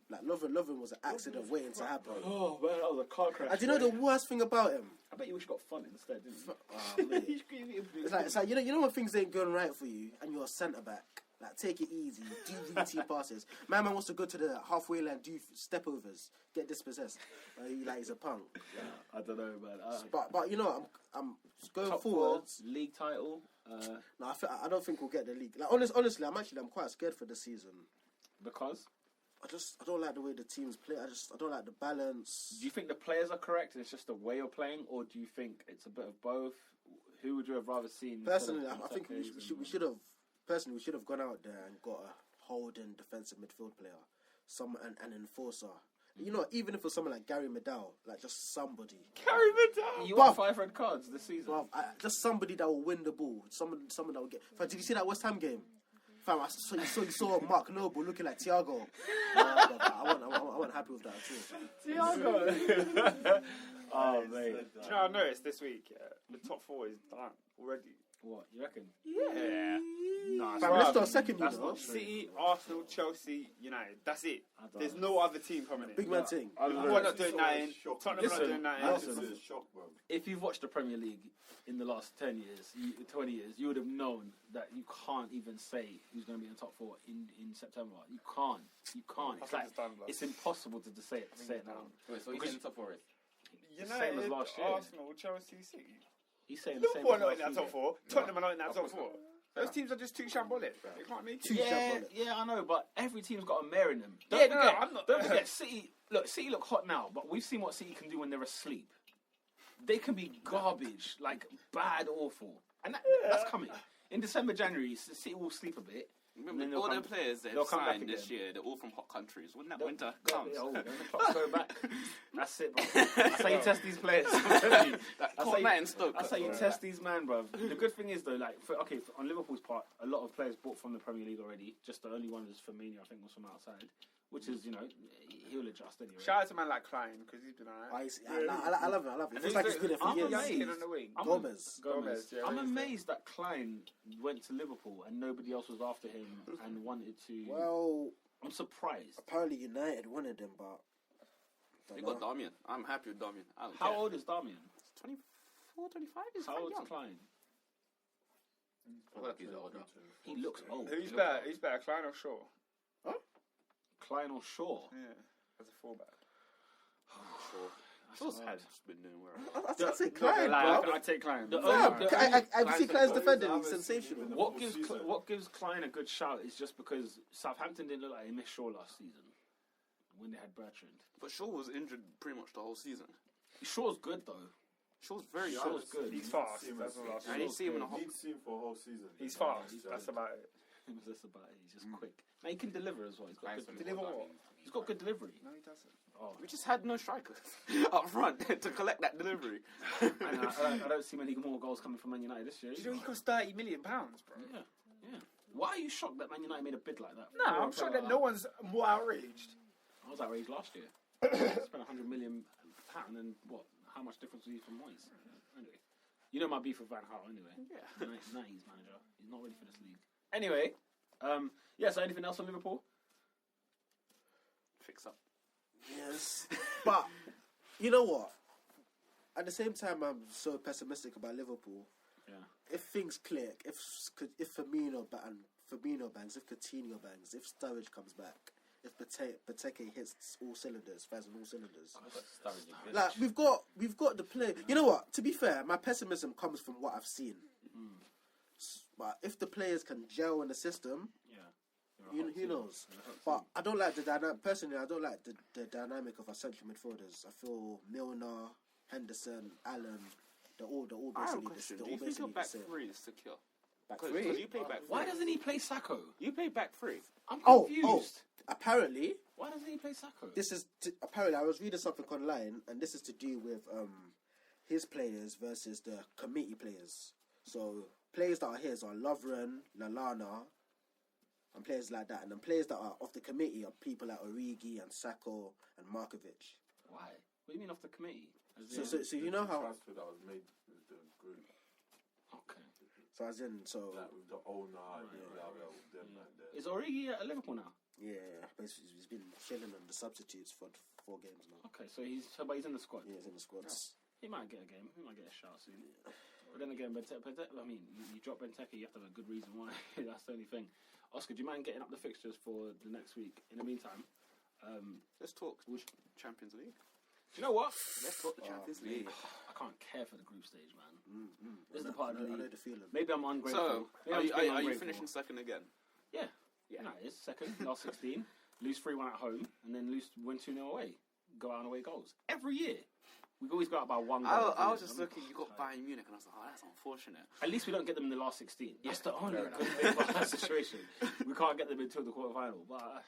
was an accident waiting to happen. Oh man, that was a car crash. And do you know the worst thing about him? I bet you wish you got fun instead, didn't you? It's like you know when things ain't going right for you and you're a centre back. Like take it easy, do VT passes. My man wants to go to the halfway line, do step overs, get dispossessed. He's a punk. I don't know, man. But you know I'm going Top forwards. 4, league title. No, I don't think we'll get the league. Like honestly, I'm quite scared for the season Because? I don't like the way the teams play. I don't like the balance. Do you think the players are correct and it's just the way you're playing, or do you think it's a bit of both? Who would you have rather seen? Personally, I think we should have. Personally, we should have gone out there and got a holding defensive midfield player, an enforcer. You know, even if it was someone like Gary Medel, like just somebody. Gary Medel. You want 5 red cards this season? Well, just somebody that will win the ball. Someone that will get. Fam, did you see that West Ham game? Fam, you saw Mark Noble looking like Thiago. I wasn't happy with that at all. Thiago. Oh mate. Do you know what I noticed this week? The top 4 is done already. What you reckon? Yeah. Nah, Fam, let's start second. That's You know, not true. City, Arsenal, Chelsea, United. That's it. There's no other team coming in. big man thing. We're not doing nothing. Tottenham not doing nothing. This is a shock, bro. If you've watched the Premier League in the last 10 years, 20 years, you would have known that you can't even say who's going to be in the top 4 in September. You can't. It's like, it's impossible to say it now. Wait, so he's in the top 4 is? Same as United, last year. Arsenal, Chelsea, City. He's saying the same. Liverpool are as not in last that top season. 4. Tottenham are not in that top 4. Those teams are just too shambolic. They can't make it. Yeah, I know, but every team's got a mare in them. I'm not. Don't forget, City look hot now, but we've seen what City can do when they're asleep. They can be garbage, like bad, awful, and that's coming. In December, January, City will sleep a bit. Remember, all the players that have signed this year, they're all from hot countries. When that winter comes, When the clocks go back, that's it, bro. That's how you test these players. I'm telling you. That's how you test these man, bro. The good thing is though, like, on Liverpool's part, a lot of players bought from the Premier League already. Just the only one is Firmino, I think, was from outside. which is, he'll adjust anyway. Shout out to a man like Klein because he's been alright. I love it. It feels like he's been there for I'm years. amazed. on the wing. Gomez. Gomez, yeah, I'm what do you say? amazed that Klein went to Liverpool and nobody else was after him and wanted to. Well, I'm surprised. apparently United wanted him, but They got Damian. I'm happy with Damian. I don't How care. old is Damian? 24, 25? He's How quite old young. is Klein? I feel like he's older. He looks old. Who's better? Who's better, Klein or Shaw? Klein or Shaw? Yeah, as a fullback. Shaw's hard. been doing well. I'd say Not Klein, gonna lie, bro. I'd take Klein. I've seen Klein's defending. Klein's He's sensational. been- What gives Klein a good shout is just because Southampton didn't look like they missed Shaw last season when they had Bertrand. But Shaw was injured pretty much the whole season. Shaw's good though. Shaw's very young. Shaw's good. He's fast. That's all I'll I say. didn't see him in a whole. Need to see him for a whole season. He's fast. That's about it. That's about it. He's just quick. Now he can deliver as well. He's got good Deliver delivery. what? He's got good delivery. No, he doesn't. Oh, We just had no strikers up front to collect that delivery. and I don't see many more goals coming from Man United this year. Do you know he costs £30 million, bro? Yeah. Why are you shocked that Man United made a bid like that? No, I'm shocked that no one's more outraged. I was outraged last year. Spent £100 million, and what? How much difference was he from Moyes? Anyway, you know my beef with Van Gaal anyway. Yeah. Now he's manager. He's not ready for this league. Anyway, so anything else on Liverpool? Fix up. Yes, but you know what? At the same time, I'm so pessimistic about Liverpool. Yeah. If things click, if Firmino bangs, if Coutinho bangs, if Sturridge comes back, if Benteke hits all cylinders, fires on all cylinders. Like we've got the play. You know what? To be fair, my pessimism comes from what I've seen. But if the players can gel in the system, who knows? But I don't like the dynamic. Personally, I don't like the dynamic of our central midfielders. I feel Milner, Henderson, Allen, they're all I have a basically question. the Do you think your same. back three is secure? Back Because three? you play back three. Why doesn't he play Sacco? You play back three. I'm Oh, confused. apparently, Why doesn't he play Sacco? this is apparently I was reading something online, and this is to do with his players versus the committee players. So players that are his are Lovren, Lallana, and players like that, and then players that are off the committee are people like Origi and Sacco and Markovic. Why? What do you mean off the committee? So you know how? transfer that was made with the group, Okay. So as in like with the owner, them like that. Is Origi at Liverpool now? yeah, but he's been chilling on the substitutes for 4 games now. Okay, so he's in the squad. Yeah, he's in the squads. He might get a game. He might get a shot soon. But then again, I mean, you drop Benteke, you have to have a good reason why. That's the only thing. Oscar, do you mind getting up the fixtures for the next week? In the meantime, Let's talk Champions League. do you know what? Let's talk the Champions League. I can't care for the group stage, man. This is the part of the I know league. the feeling. Maybe I'm ungrateful. So, Maybe are I'm you, just being are you ungrateful. finishing second again? Yeah. No, it's second, last 16. Lose 3-1 at home, and then win 2-0 away. Go out and away goals. Every year. We always go out by 1 goal. I was just looking, you got Bayern Munich, and I was like, oh, that's unfortunate. At least we don't get them in the last 16. That's the only good thing about that situation. We can't get them until the quarterfinal. But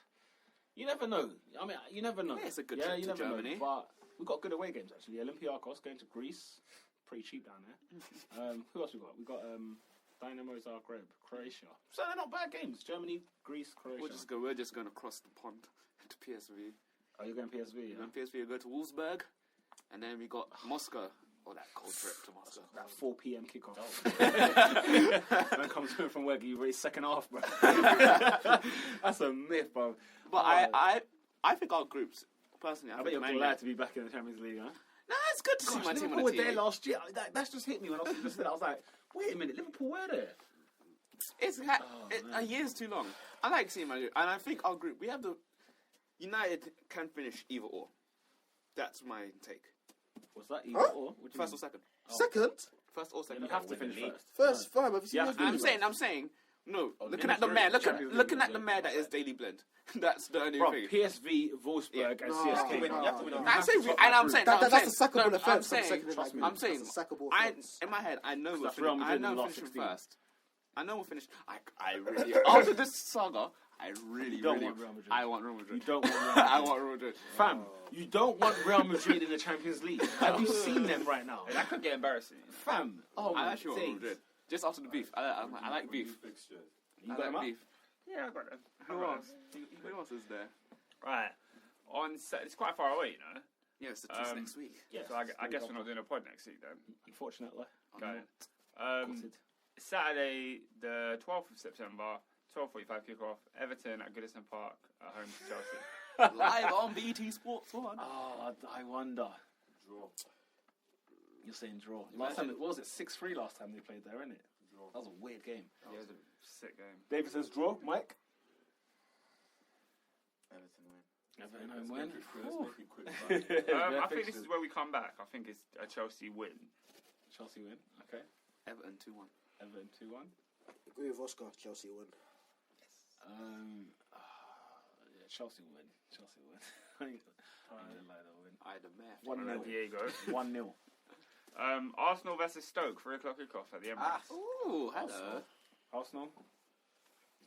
you never know. I mean, you never know. Yeah, it's a good trip you to never Germany. Know. But we've got good away games, actually. Olympiacos going to Greece. Pretty cheap down there. Who else we got? We got Dynamo Zagreb, Croatia. So they're not bad games. Germany, Greece, Croatia. We're just going to cross the pond to PSV. Oh, you're going PSV, yeah? And PSV will go to Wolfsburg, and then we got Moscow. Oh, that cold trip to Moscow. That 4 p.m. kickoff. Man comes home from work, you race second half, bro. That's a myth, bro. But I think our groups, personally, I bet you're glad to be back in the Champions League, huh? Nah, it's good to see my team Liverpool on were the there TV. last year. That's just hit me when I was just there. I was like, wait a minute, Liverpool were there. A year's too long. I like seeing my group, and I think our group, we have the United can finish either or. That's my take. Was that either or? What do you First mean? or second. Second, First or second. You have to finish first. first, fine. Have you seen Yeah, those I'm videos? saying. No, looking then at the it's mayor. Champions Looking League, at the yeah. mayor that is Daily Blend. That's the only Bro, thing. PSV, Wolfsburg, and No, CSK. no, You have to win. no. I'm saying, and I'm saying, That's a sackable I'm offence. saying, I'm saying, that's a sackable I offence. in my head, I know we're That's Real finishing. Madrid I in know the we're last finishing 16. first. I know we'll finish. I really after this saga, I really don't really want Real Madrid. I want Real Madrid. You don't want Real I Madrid. want Real Madrid. Fam, you don't want Real Madrid in the Champions League. Have you seen them right now? That could get embarrassing. Fam, oh I my actually want Real days. Madrid. Just after the beef, I like beef. You I got them like up? beef. Yeah, I got them. Who else? Who else is there? Right. It's quite far away, you know. Yeah, it's the Tuesday next week. Yeah, So I guess we're not doing a pod next week then. Unfortunately. Okay. Saturday, the 12th of September, 12:45 kickoff. Everton at Goodison Park at home to Chelsea. Live on BT Sports 1. Oh, I wonder. Draw. You're saying draw. Last time, what was it? 6-3 last time they played there, innit? Draw. That was a weird game. Yeah, it was a sick game. David says draw. Mike? Everton win. Everton Let's win. make it quick. I think this is where we come back. I think it's a Chelsea win. Chelsea win. Okay. Everton 2-1. Everton 2-1. Agree with Oscar. Chelsea win. Yeah, Chelsea win. Chelsea win. I ain't gonna lie, they'll win. I the mayor. 1-0. Diego. 1-0. Arsenal versus Stoke, 3 o'clock kickoff at the Emirates. Ooh, hello. Arsenal.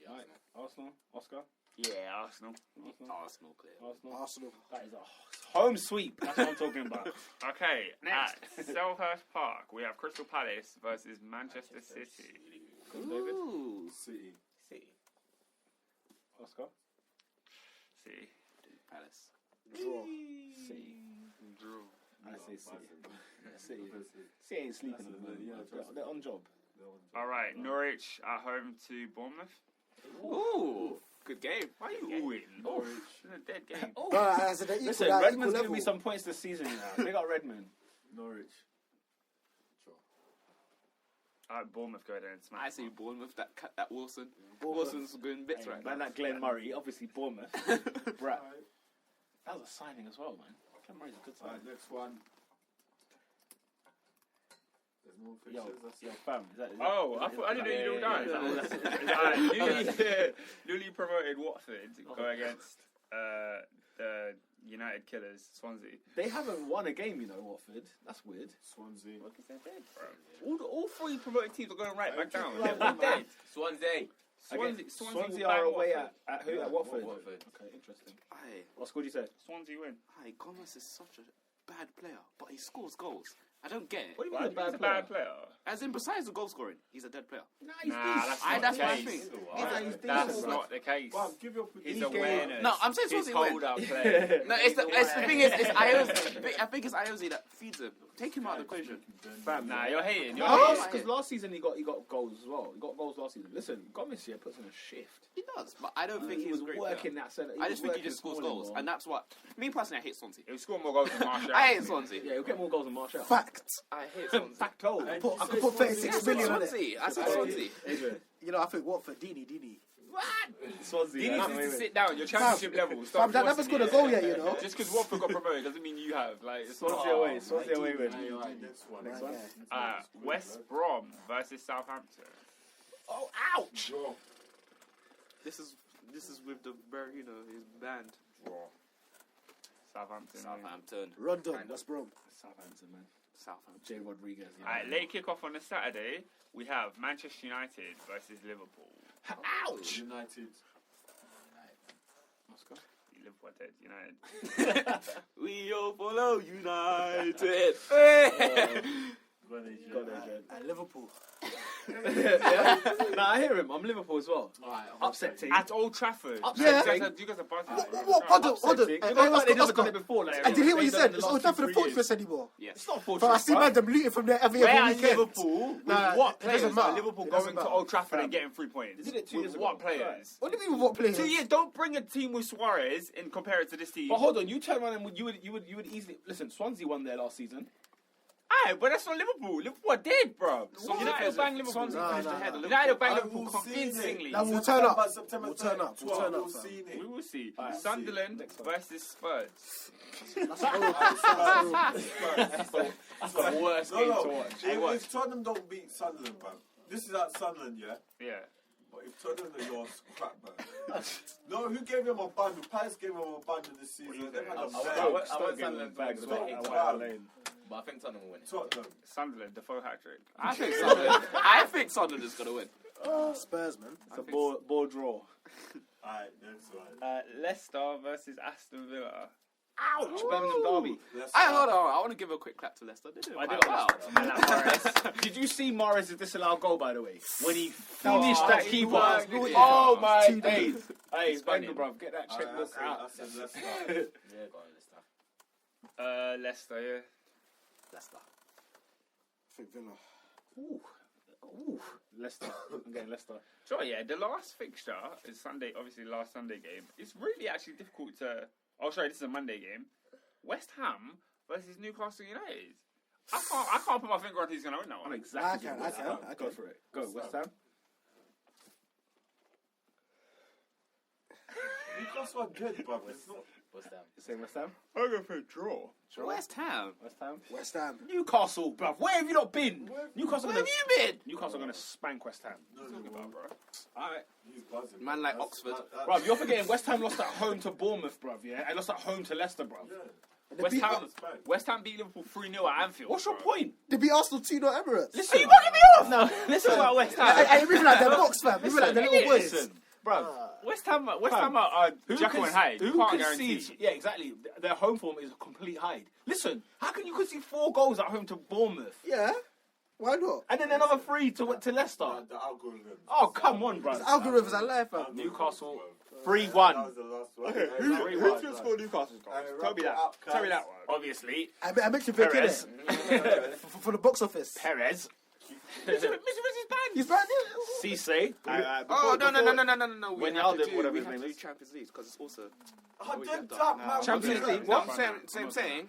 Yeah. Mike. Arsenal. Oscar. Yeah, Arsenal. Arsenal clear. Arsenal. Arsenal. That is a home sweep. That's what I'm talking about. Okay, Next. at Selhurst Park, we have Crystal Palace versus Manchester City. David. Ooh. City. Oscar. City. Palace. Draw. City. Draw. I say City. City ain't sleeping at the moment. Yeah, they're on job. All right, Norwich at home to Bournemouth. Ooh. Good game. Why are you all in? It's a dead game. Listen, Redmond's giving me some points this season now. They got Redmond. Norwich. Bournemouth go there and smash. I see Bournemouth, that Wilson. Bournemouth. Wilson's doing bits right now. Man, that Glenn Murray, obviously Bournemouth. Brad. That was a signing as well, man. Glenn Murray's a good signing. Alright, next one. There's more Yo, pictures. yo, fam. Is that, I didn't know you all done. Newly promoted Watford go against the United Killers, Swansea. They haven't won a game, you know, Watford. That's weird. Swansea. Look, they're dead, bro. All 3 promoted teams are going right back down. Like, They're dead. Swansea. Swansea will are bang away Watford. at who? At Watford. Watford. Okay, interesting. Aye. What score did you say? Swansea win. Gomez is such a bad player, but he scores goals. I don't get it. What do you Why mean do you think he's a bad player? As in, besides the goal scoring, he's a dead player. Nah, That's That's not the what I case. think. That's not the case. Bam, give your His prediction. awareness. No, I'm saying his Swansea win. hold-up play. No, it's the thing is, it's Iozi. I think it's Iozi that feeds him. Take him out of the equation. Fam, Nah, you're hating. You're No, hating. because last season he got goals as well. He got goals last season. Listen, Gomez here puts in a shift. He does, but I don't think He he's was a great working player. that centre. I just think he just scores goals, and that's what. Me personally, I hate Swansea. He'll score more goals than Martial. I hate Swansea. Yeah, he'll get more goals than Martial. Fact. I hate Swansea. Facto. I could put 36 million on it. Swansea. I said Swansea. You know, I think Watford, Dini. Swansea. You need yeah, to wait. sit down. Your championship level. Stop Fam, that never forcing scored a it. goal yet, you know. Just because Watford got promoted doesn't mean you have. Like, it's Swansea away. Swansea away win. Next one. Next one. West Brom versus Southampton. Oh, ouch! Draw. This is with the his band. Draw. Southampton. Southampton. Rondon, West Brom. Southampton, man. Southampton. Jay Rodriguez. Yeah. Alright, late kick-off on a Saturday. We have Manchester United versus Liverpool. Ouch! United. Oscar. Liverpool are dead. United. We all follow United. Got there, Jed. At Liverpool. Nah, I hear him. I'm Liverpool as well. Upset team. At Old Trafford. Yeah. You guys are buzzing. Hold on. They never Oscar, done it before. Like, I did hear what you they've said. done it It's the not last time for the 2-3 fortress years. anymore. Yes. It's not But I fortress. see bro. man them looting from there every Where other are weekend. Liverpool? With Nah, what it players doesn't are matter. Liverpool It going doesn't to matter. Old Trafford and getting 3 points? They did it 2 With years ago. what players? What do you mean with what players? 2 years. Don't bring a team with Suarez and compare it to this team. But hold on, you turn around and you would easily listen. Swansea won there last season. Aye, but that's not Liverpool. Liverpool are dead, bro. United will bang Liverpool. Swansea finished ahead of United will bang I Liverpool will see convincingly. Now we'll turn up. September We'll turn up. 12th, We'll turn up, we'll fam. see it. We will see. Alright, Sunderland next one. versus Spurs. That's horrible. That's the worst game to watch. If Tottenham don't beat Sunderland, man. This is at Sunderland, yeah? Yeah. But if Tottenham are yours, crap, man. No, who gave him a bundle? Palace gave him a bundle this season. They've had a I bad. went Sunderland bags, Stop. but I think Tottenham will win it. Tottenham. Sunderland, Defoe hat-trick. I think Sunderland is gonna win. Spurs, man. It's a ball draw. Alright, next one. Leicester versus Aston Villa. Ouch! Birmingham derby. Hold on. I want to give a quick clap to Leicester. They did it I quite did well. Mahrez. Did you see Mahrez's disallowed goal, by the way? When he finished that keeper. worked. Oh my Two days. days. Hey, Stunning. Spaniel, bruv, get that checkbook out. Yeah, go on, Leicester. Leicester, yeah. Leicester. I think Villa. Ooh. Leicester. I'm getting Leicester. Sure, yeah. The last fixture is Sunday, obviously the last Sunday game. It's really actually difficult to... Oh, sorry, this is a Monday game. West Ham versus Newcastle United. I can't put my finger on who's going to win that one. I'm exactly. I West can. Ham. Go for it. Go, West Ham. Newcastle are good, bro. It's not. What's that? You saying West Ham? I'm going for a draw. West Ham. West Ham. West Ham. Newcastle, bruv. Where have you not been? Newcastle. Where have you been? Newcastle are going to spank West Ham. Alright. He's buzzing. Man like Oxford. Bruv, you're forgetting West Ham lost at home to Bournemouth, bruv, yeah? And lost at home to Leicester, bruv. They West beat, Ham beat Liverpool 3-0 at Anfield. What's your point? they beat Arsenal 2-0 Emirates. Listen. Are you bugging me off? No, listen about West Ham. I even like their box, fam. Even like their little boys. Listen, bruv. West Ham are Jekyll and Hyde. You Who can't guarantee. concedes? Yeah, exactly. Their home form is a complete hide. Listen, how can you concede 4 goals at home to Bournemouth? Yeah. Why not? And then another 3 to Leicester? The algorithm. Oh, come on, bruv. Algorithms are live, fam. Newcastle, That 3-1. was the last one. Okay, who's going to score Newcastle's goals? Tell me that. Tell me that one. Obviously, I mentioned Vic, Perez. innit? For the box office. Perez, Mr. Rizzy's banned. He's brand new. Cisse. Oh, no. We When have Alden, to do, whatever we his have to name do is. Champions League because it's also... I we did get that, that. man. Champions League. No, What? I'm saying,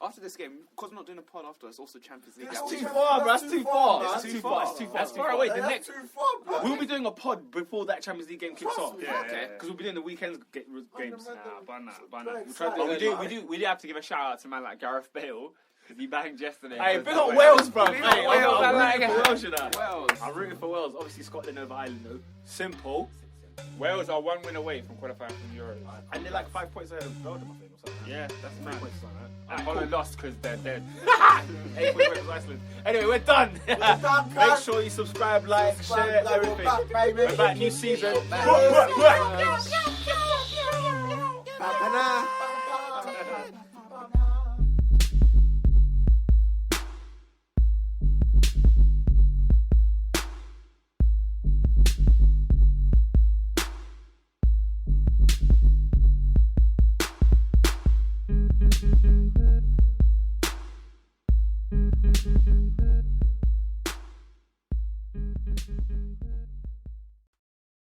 after this game, because we're not doing a pod after, it's also Champions League. That's Too too far, bro. That's too far. That's That's too too far. far. It's too far. That's far away. The That's next... too far, bro. We'll be doing a pod before that Champions League game kicks off. Trust me. Yeah, Okay. Because we'll be doing the weekends games. Ban that. We'll try to do But it we early. do have to give a shout out to a man like Gareth Bale because he banged yesterday. Hey, big up up Wales, bro. Big up Hey, Wales, I I'm like rooting it. for Wales, you know. Wales. I'm rooting for Wales. Obviously, Scotland over Ireland, though. Simple. Wales are 1 win away from qualifying from Euros. And they're like 5 points ahead of Belgium, I think, or something. Yeah, that's 3 mad. points or something, right? And Holland lost because they're dead. 8 points ahead of Iceland. Anyway, we're done. done, Make guys. sure you subscribe, like, share, Like, everything. we're back, baby. We're back, new season. Banana. Thank you.